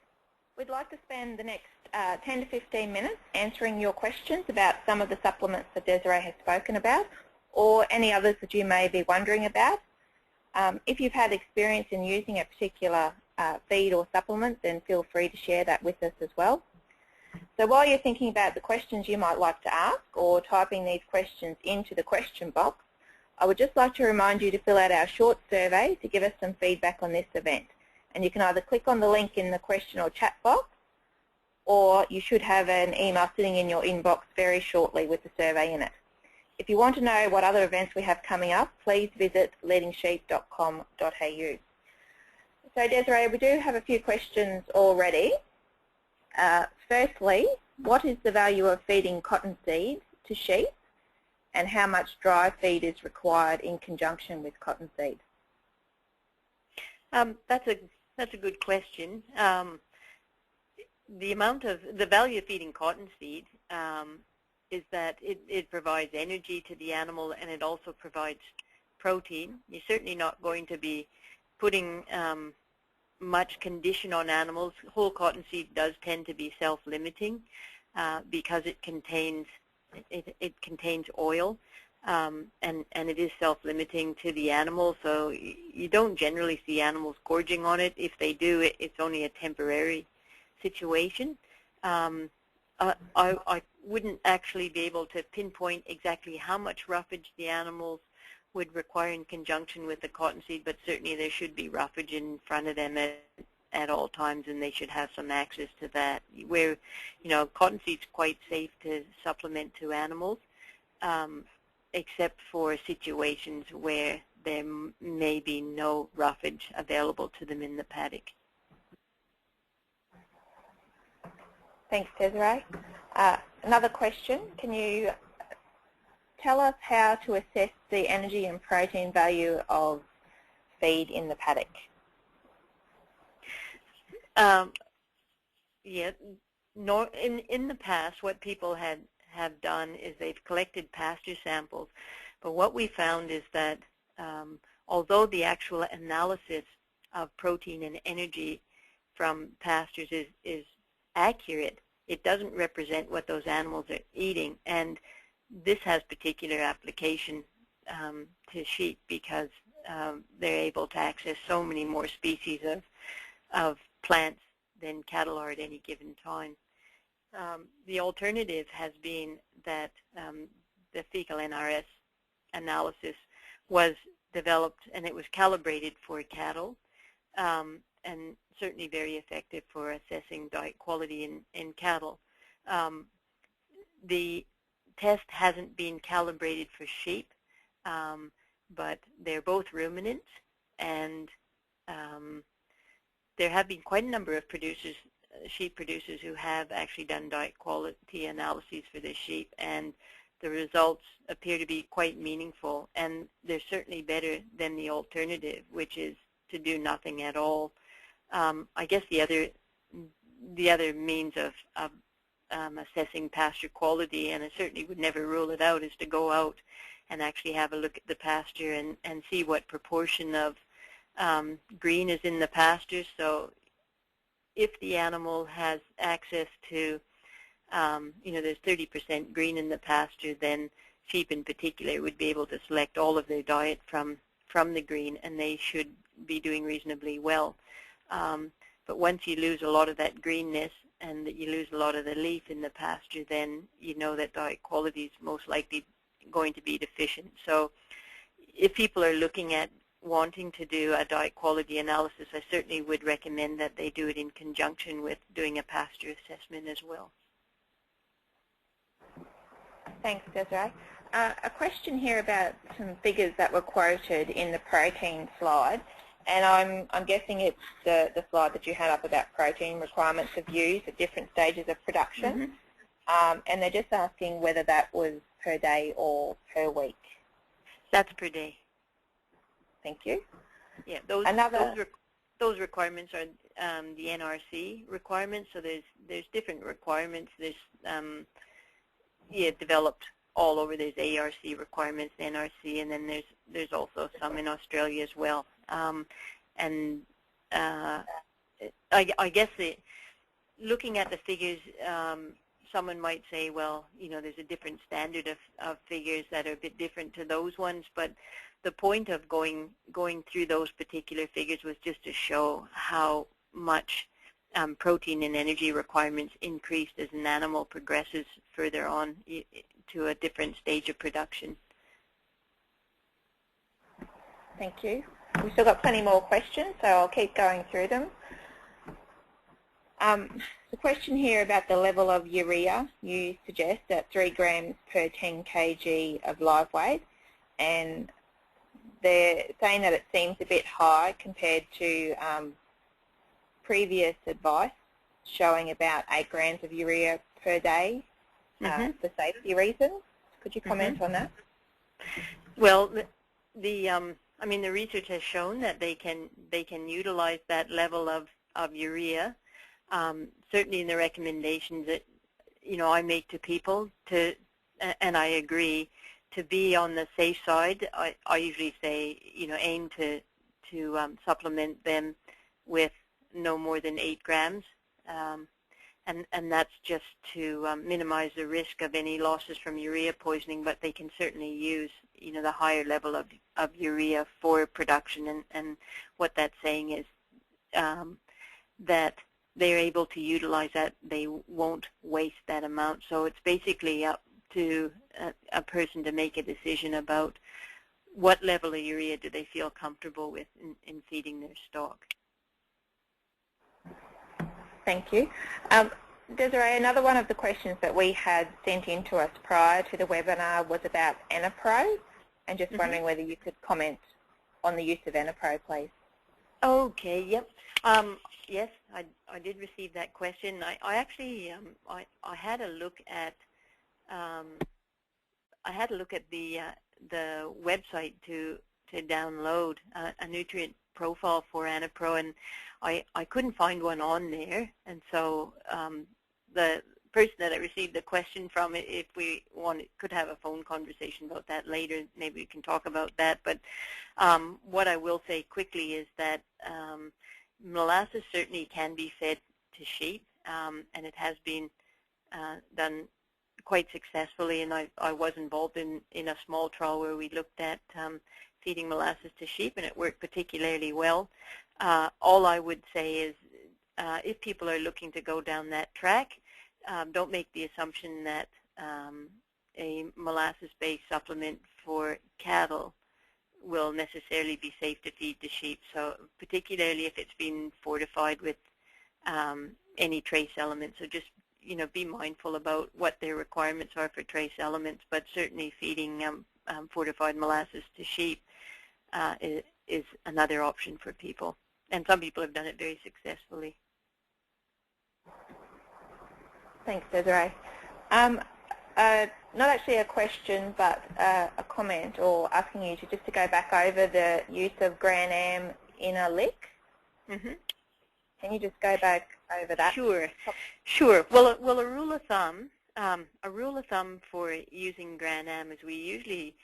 We'd like to spend the next 10 to 15 minutes answering your questions about some of the supplements that Desiree has spoken about, or any others that you may be wondering about. If you've had experience in using a particular feed or supplement, then feel free to share that with us as well. So while you're thinking about the questions you might like to ask, or typing these questions into the question box, I would just like to remind you to fill out our short survey to give us some feedback on this event. And you can either click on the link in the question or chat box, or you should have an email sitting in your inbox very shortly with the survey in it. If you want to know what other events we have coming up, please visit leadingsheep.com.au. So Desiree, we do have a few questions already. Firstly, what is the value of feeding cottonseed to sheep, and how much dry feed is required in conjunction with cottonseed? That's a good question. The value of feeding cottonseed is that it provides energy to the animal, and it also provides protein. You're certainly not going to be putting much condition on animals. Whole cottonseed does tend to be self-limiting because it contains oil, and it is self-limiting to the animal, so you don't generally see animals gorging on it. If they do, it's only a temporary situation. I wouldn't actually be able to pinpoint exactly how much roughage the animals would require in conjunction with the cottonseed, but certainly there should be roughage in front of them at all times, and they should have some access to that. Where, cottonseed's quite safe to supplement to animals, except for situations where there may be no roughage available to them in the paddock. Thanks, Desiree. Another question, can you tell us how to assess the energy and protein value of feed in the paddock? Yeah, in the past, what people have done is they've collected pasture samples, but what we found is that although the actual analysis of protein and energy from pastures is accurate, it doesn't represent what those animals are eating, and this has particular application to sheep because they're able to access so many more species of plants than cattle are at any given time. The alternative has been that the fecal NRS analysis was developed and it was calibrated for cattle, and certainly very effective for assessing diet quality in cattle. The test hasn't been calibrated for sheep, but they're both ruminants, and there have been quite a number of sheep producers who have actually done diet quality analyses for their sheep, and the results appear to be quite meaningful, and they're certainly better than the alternative, which is to do nothing at all. I guess the other means of assessing pasture quality, and I certainly would never rule it out, is to go out and actually have a look at the pasture and see what proportion of green is in the pasture. So if the animal has access to, there's 30% green in the pasture, then sheep in particular would be able to select all of their diet from the green, and they should be doing reasonably well. But once you lose a lot of that greenness and that you lose a lot of the leaf in the pasture, then you know that diet quality is most likely going to be deficient. So if people are looking at wanting to do a diet quality analysis, I certainly would recommend that they do it in conjunction with doing a pasture assessment as well. Thanks, Desiree. A question here about some figures that were quoted in the protein slide, and I'm guessing it's the slide that you had up about protein requirements of ewes at different stages of production, and they're just asking whether that was per day or per week. That's per day. Thank you. Yeah, those requirements are the NRC requirements. So there's different requirements. There's developed all over. There's ARC requirements, NRC, and then there's also some in Australia as well. I guess looking at the figures, someone might say, well, there's a different standard of figures that are a bit different to those ones, but the point of going through those particular figures was just to show how much protein and energy requirements increased as an animal progresses further on to a different stage of production. Thank you. We've still got plenty more questions, so I'll keep going through them. The question here about the level of urea, you suggest at 3 grams per 10 kg of live weight, and they're saying that it seems a bit high compared to previous advice showing about 8 grams of urea per day for safety reasons. Could you comment on that? Well, the research has shown that they can utilize that level of urea. Certainly in the recommendations that I make to people and I agree, to be on the safe side, I usually say aim to supplement them with no more than 8 grams, and that's just to minimize the risk of any losses from urea poisoning. But they can certainly use the higher level of urea for production, and what that's saying is that they're able to utilize that. They won't waste that amount. So it's basically up to a person to make a decision about what level of urea do they feel comfortable with in feeding their stock. Thank you. Desiree, another one of the questions that we had sent in to us prior to the webinar was about Anapro, and just wondering whether you could comment on the use of Anapro, please. Okay, yep. Yes, I did receive that question. I actually I had a look at the website to download a nutrient profile for Anapro, and I couldn't find one on there, and so the person that I received the question from, if we could have a phone conversation about that later, maybe we can talk about that. But what I will say quickly is that molasses certainly can be fed to sheep, and it has been done quite successfully, and I was involved in a small trial where we looked at feeding molasses to sheep, and it worked particularly well. All I would say is if people are looking to go down that track, don't make the assumption that a molasses-based supplement for cattle will necessarily be safe to feed to sheep. So particularly if it's been fortified with any trace elements. So just be mindful about what their requirements are for trace elements, but certainly feeding fortified molasses to sheep is another option for people. And some people have done it very successfully. Thanks, Desiree. Not actually a question, but a comment, or asking you to go back over the use of Gran Am in a lick. Can you just go back over that? Sure. Well, a rule of thumb for using GranAm is we usually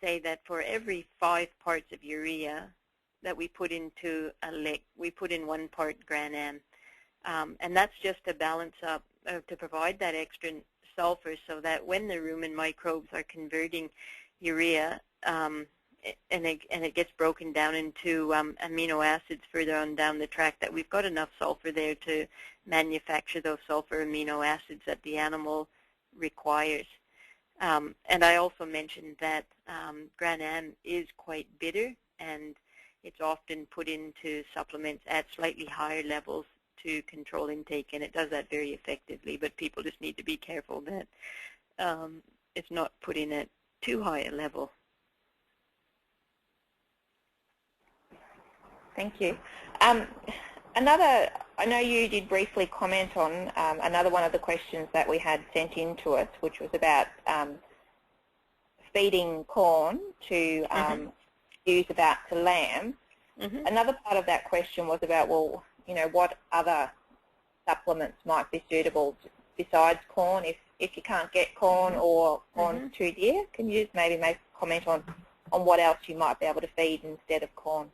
say that for every 5 parts of urea that we put into a lick, we put in 1 part GranAm, and that's just to balance up, to provide that extra sulfur, so that when the rumen microbes are converting urea, and it gets broken down into amino acids further on down the track, that we've got enough sulfur there to manufacture those sulfur amino acids that the animal requires. And I also mentioned that GranAm is quite bitter, and it's often put into supplements at slightly higher levels to control intake, and it does that very effectively, but people just need to be careful that it's not put in at too high a level. Thank you. I know you did briefly comment on another one of the questions that we had sent in to us, which was about feeding corn to use about to lambs. Another part of that question was about, well, you know, what other supplements might be suitable besides corn if you can't get corn or corn's too dear. Can you just maybe make a comment on what else you might be able to feed instead of corn?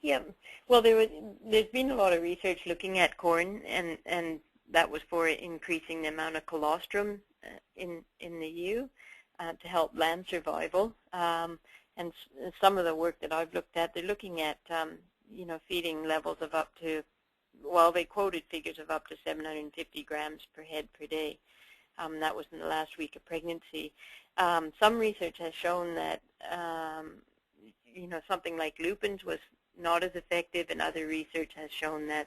Yeah, well, there's been a lot of research looking at corn, and that was for increasing the amount of colostrum in the ewe to help lamb survival. And some of the work that I've looked at, they're looking at you know, feeding levels of up to, well, they quoted figures of up to 750 grams per head per day. That was in the last week of pregnancy. Some research has shown that you know, something like lupins was not as effective, and other research has shown that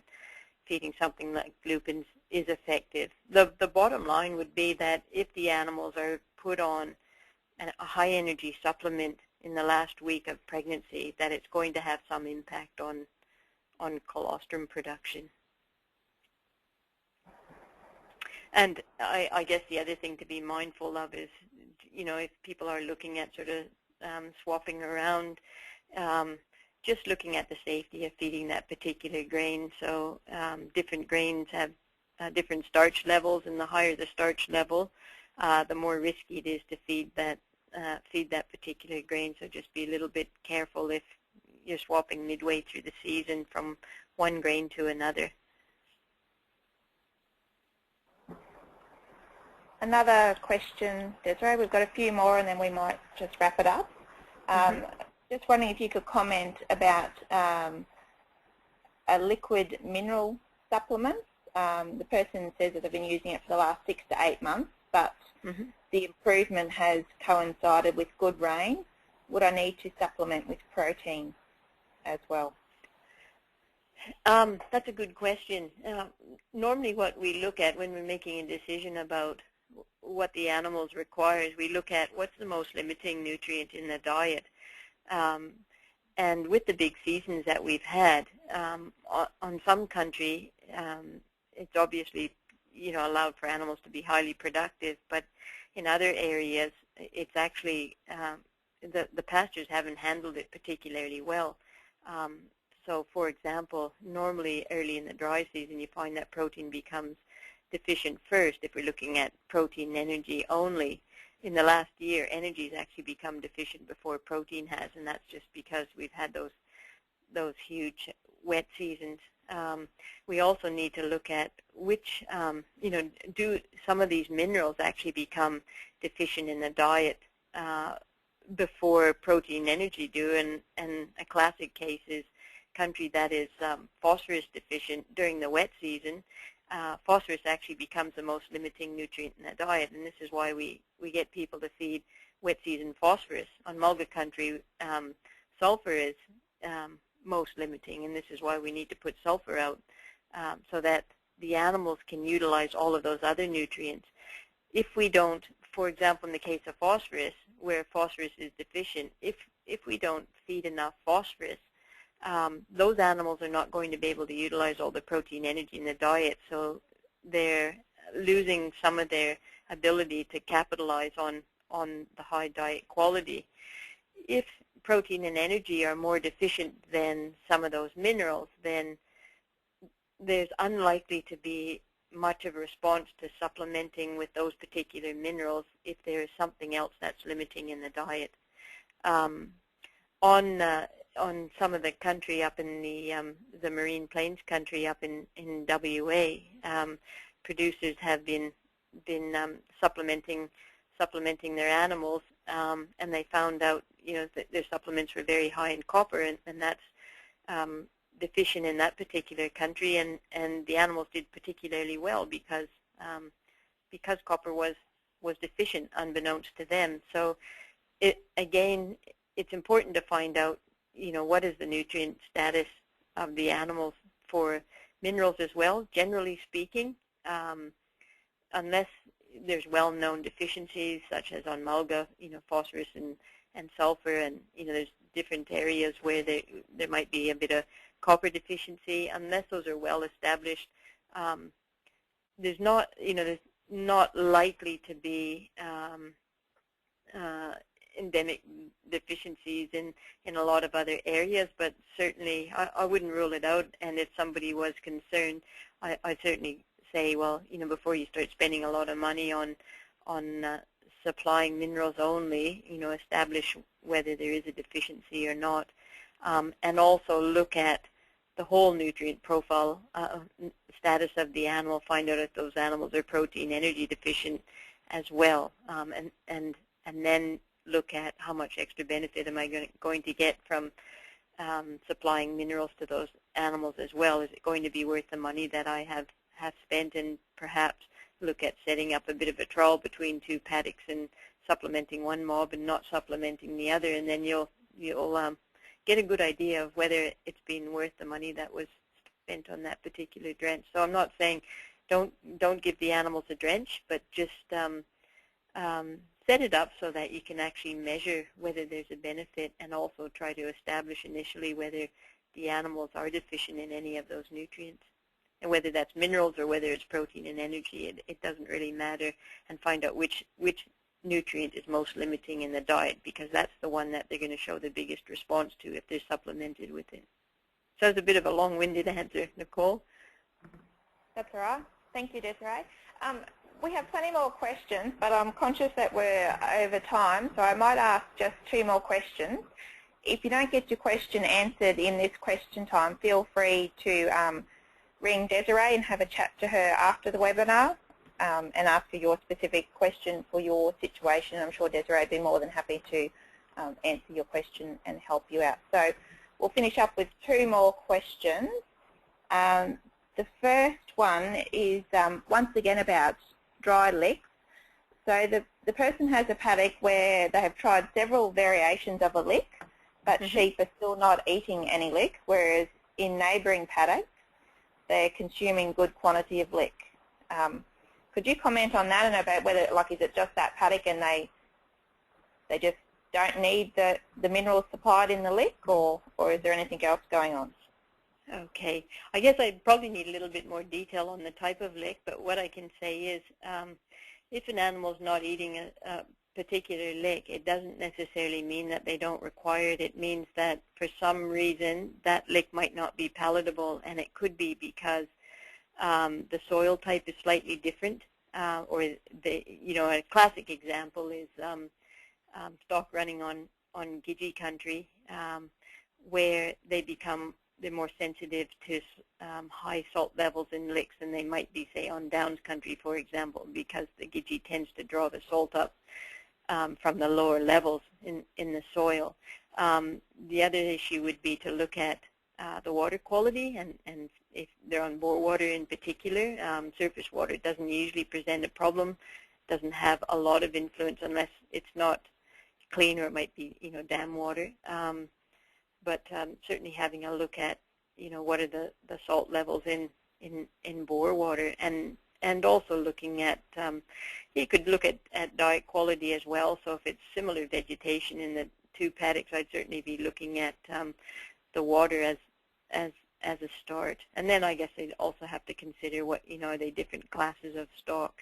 feeding something like lupins is effective. The bottom line would be that if the animals are put on a high energy supplement in the last week of pregnancy, that it's going to have some impact on colostrum production. And I guess the other thing to be mindful of is, you know, if people are looking at sort of swapping around, just looking at the safety of feeding that particular grain. So different grains have different starch levels, and the higher the starch level, the more risky it is to feed that particular grain. So just be a little bit careful if you're swapping midway through the season from one grain to another. Another question, Desiree, we've got a few more and then we might just wrap it up. Just wondering if you could comment about a liquid mineral supplement. The person says that they've been using it for the last 6 to 8 months, but the improvement has coincided with good rain. Would I need to supplement with protein as well? That's a good question. Normally what we look at when we're making a decision about what the animals require is we look at what's the most limiting nutrient in the diet. And with the big seasons that we've had, on some country, it's obviously, you know, allowed for animals to be highly productive, but in other areas, it's actually, the pastures haven't handled it particularly well. So, for example, normally early in the dry season, you find that protein becomes deficient first if we're looking at protein energy only. In the last year, energy has actually become deficient before protein has, and that's just because we've had those huge wet seasons. We also need to look at which, you know, do some of these minerals actually become deficient in the diet before protein energy do, and a classic case is country that is phosphorus deficient during the wet season. Phosphorus actually becomes the most limiting nutrient in the diet, and this is why we get people to feed wet season phosphorus. On Mulga country, sulfur is most limiting, and this is why we need to put sulfur out so that the animals can utilize all of those other nutrients. If we don't, for example, in the case of phosphorus, where phosphorus is deficient, if we don't feed enough phosphorus, those animals are not going to be able to utilize all the protein energy in the diet, so they're losing some of their ability to capitalize on the high diet quality. If protein and energy are more deficient than some of those minerals, then there's unlikely to be much of a response to supplementing with those particular minerals if there is something else that's limiting in the diet. On some of the country up in the Marine Plains country up in WA, producers have been supplementing their animals, and they found out, that their supplements were very high in copper, and that's deficient in that particular country, and the animals did particularly well because copper was deficient unbeknownst to them. So it's important to find out, what is the nutrient status of the animals for minerals as well. Generally speaking, unless there's well-known deficiencies such as on mulga, phosphorus and sulfur, and there's different areas where there might be a bit of copper deficiency. Unless those are well established, there's not likely to be endemic deficiencies in a lot of other areas, but certainly I wouldn't rule it out. And if somebody was concerned, I'd certainly say, well, before you start spending a lot of money on supplying minerals only, establish whether there is a deficiency or not, and also look at the whole nutrient profile status of the animal, find out if those animals are protein energy deficient as well, and then look at how much extra benefit am I going to get from supplying minerals to those animals as well. Is it going to be worth the money that I have spent, and perhaps look at setting up a bit of a trial between two paddocks and supplementing one mob and not supplementing the other, and then you'll get a good idea of whether it's been worth the money that was spent on that particular drench. So I'm not saying don't give the animals a drench, but just set it up so that you can actually measure whether there's a benefit, and also try to establish initially whether the animals are deficient in any of those nutrients. And whether that's minerals or whether it's protein and energy, it doesn't really matter, and find out which nutrient is most limiting in the diet, because that's the one that they're going to show the biggest response to if they're supplemented with it. So it's a bit of a long-winded answer, Nicole. That's all right. Thank you, Desiree. We have plenty more questions, but I'm conscious that we're over time, so I might ask just 2 more questions. If you don't get your question answered in this question time, feel free to ring Desiree and have a chat to her after the webinar and ask her your specific question for your situation. I'm sure Desiree would be more than happy to answer your question and help you out. So we'll finish up with 2 more questions. The first one is once again about dry licks. So the person has a paddock where they have tried several variations of a lick, but sheep are still not eating any lick, whereas in neighbouring paddocks they're consuming good quantity of lick. Could you comment on that, and about whether, is it just that paddock and they just don't need the minerals supplied in the lick, or is there anything else going on? Okay. I guess I probably need a little bit more detail on the type of lick, but what I can say is if an animal is not eating a particular lick, it doesn't necessarily mean that they don't require it. It means that for some reason that lick might not be palatable, and it could be because the soil type is slightly different, or a classic example is stock running on Gidgee country, where they're more sensitive to high salt levels in licks than they might be, say, on Downs country, for example, because the Gidgee tends to draw the salt up from the lower levels in the soil. The other issue would be to look at the water quality, and if they're on bore water in particular. Surface water doesn't usually present a problem, doesn't have a lot of influence unless it's not clean, or it might be dam water. But certainly having a look at what are the salt levels in bore water, and also looking at you could look at diet quality as well. So if it's similar vegetation in the 2 paddocks, I'd certainly be looking at the water as a start. And then I guess they'd also have to consider what are they different classes of stock,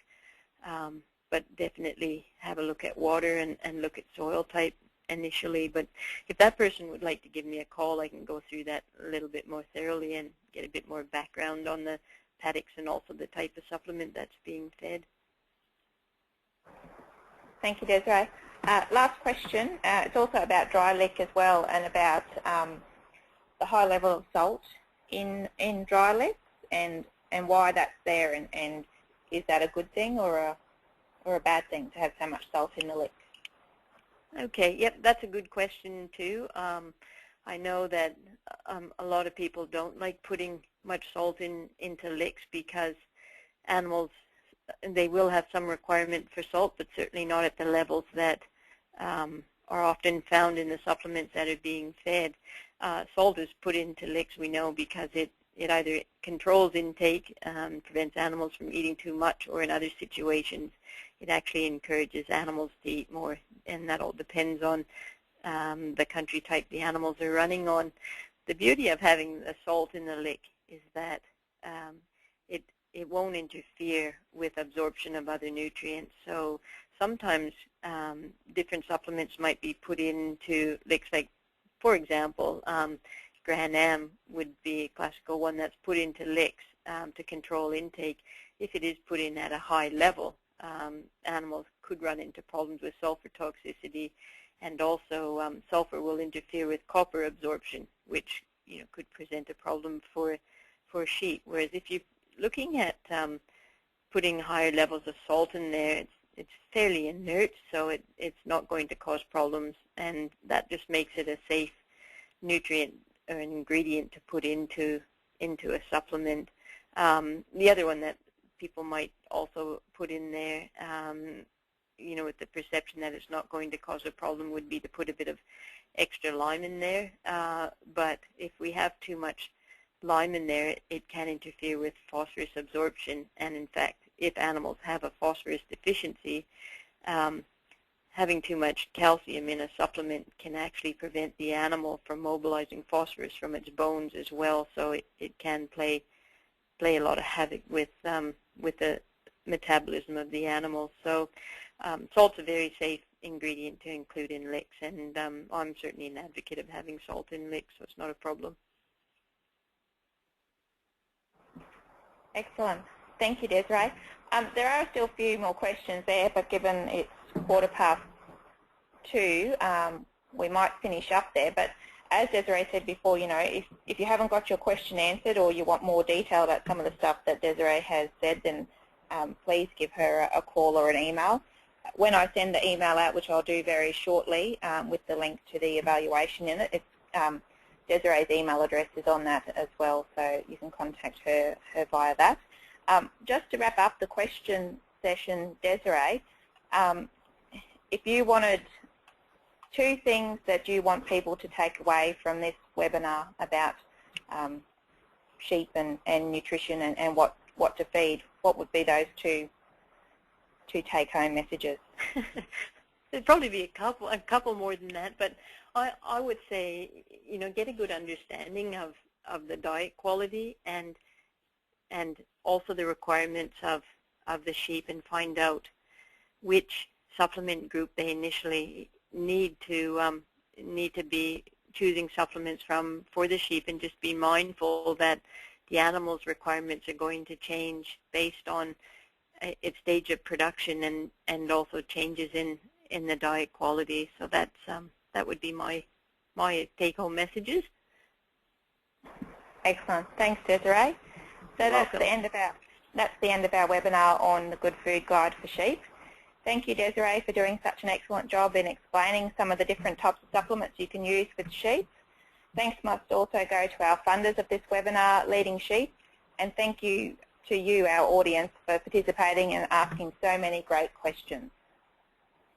but definitely have a look at water and look at soil type initially, but if that person would like to give me a call, I can go through that a little bit more thoroughly and get a bit more background on the paddocks and also the type of supplement that's being fed. Thank you, Desiree. Last question. It's also about dry lick as well, and about the high level of salt in dry licks, and why that's there, and is that a good thing or a bad thing to have so much salt in the lick? Okay, yep, that's a good question too. I know that a lot of people don't like putting much salt into licks because animals, they will have some requirement for salt, but certainly not at the levels that are often found in the supplements that are being fed. Salt is put into licks, we know, because it either controls intake, prevents animals from eating too much, or in other situations it actually encourages animals to eat more, and that all depends on the country type the animals are running on. The beauty of having the salt in the lick is that it won't interfere with absorption of other nutrients. So sometimes different supplements might be put into licks, like, for example, Gran Am would be a classical one that's put into licks to control intake. If it is put in at a high level, animals could run into problems with sulfur toxicity, and also sulfur will interfere with copper absorption, which could present a problem for sheep. Whereas if you're looking at putting higher levels of salt in there, it's fairly inert, so it's not going to cause problems, and that just makes it a safe nutrient or an ingredient to put into a supplement. The other one that people might also put in there, with the perception that it's not going to cause a problem, would be to put a bit of extra lime in there. But if we have too much lime in there, it can interfere with phosphorus absorption, and in fact, if animals have a phosphorus deficiency, having too much calcium in a supplement can actually prevent the animal from mobilizing phosphorus from its bones as well. So it can play a lot of havoc with the metabolism of the animal. So salt's a very safe ingredient to include in licks, and I'm certainly an advocate of having salt in licks, so it's not a problem. Excellent. Thank you, Desiree. There are still a few more questions there, but given it's 2:15, we might finish up there. But as Desiree said before, if you haven't got your question answered, or you want more detail about some of the stuff that Desiree has said, then please give her a call or an email. When I send the email out, which I'll do very shortly, with the link to the evaluation in it, Desiree's email address is on that as well, so you can contact her via that. Just to wrap up the question session, Desiree, if you wanted 2 things that you want people to take away from this webinar about sheep and nutrition and what to feed, what would be those two take-home messages? There'd probably be a couple more than that, but I would say, get a good understanding of the diet quality and also the requirements of the sheep, and find out which supplement group they initially need to be choosing supplements from for the sheep, and just be mindful that the animal's requirements are going to change based on its stage of production and also changes in the diet quality. So that would be my take-home messages. Excellent. Thanks, Desiree. So that's the end of our webinar on the Good Food Guide for Sheep. Thank you, Desiree, for doing such an excellent job in explaining some of the different types of supplements you can use with sheep. Thanks must also go to our funders of this webinar, Leading Sheep, and thank you to you, our audience, for participating and asking so many great questions.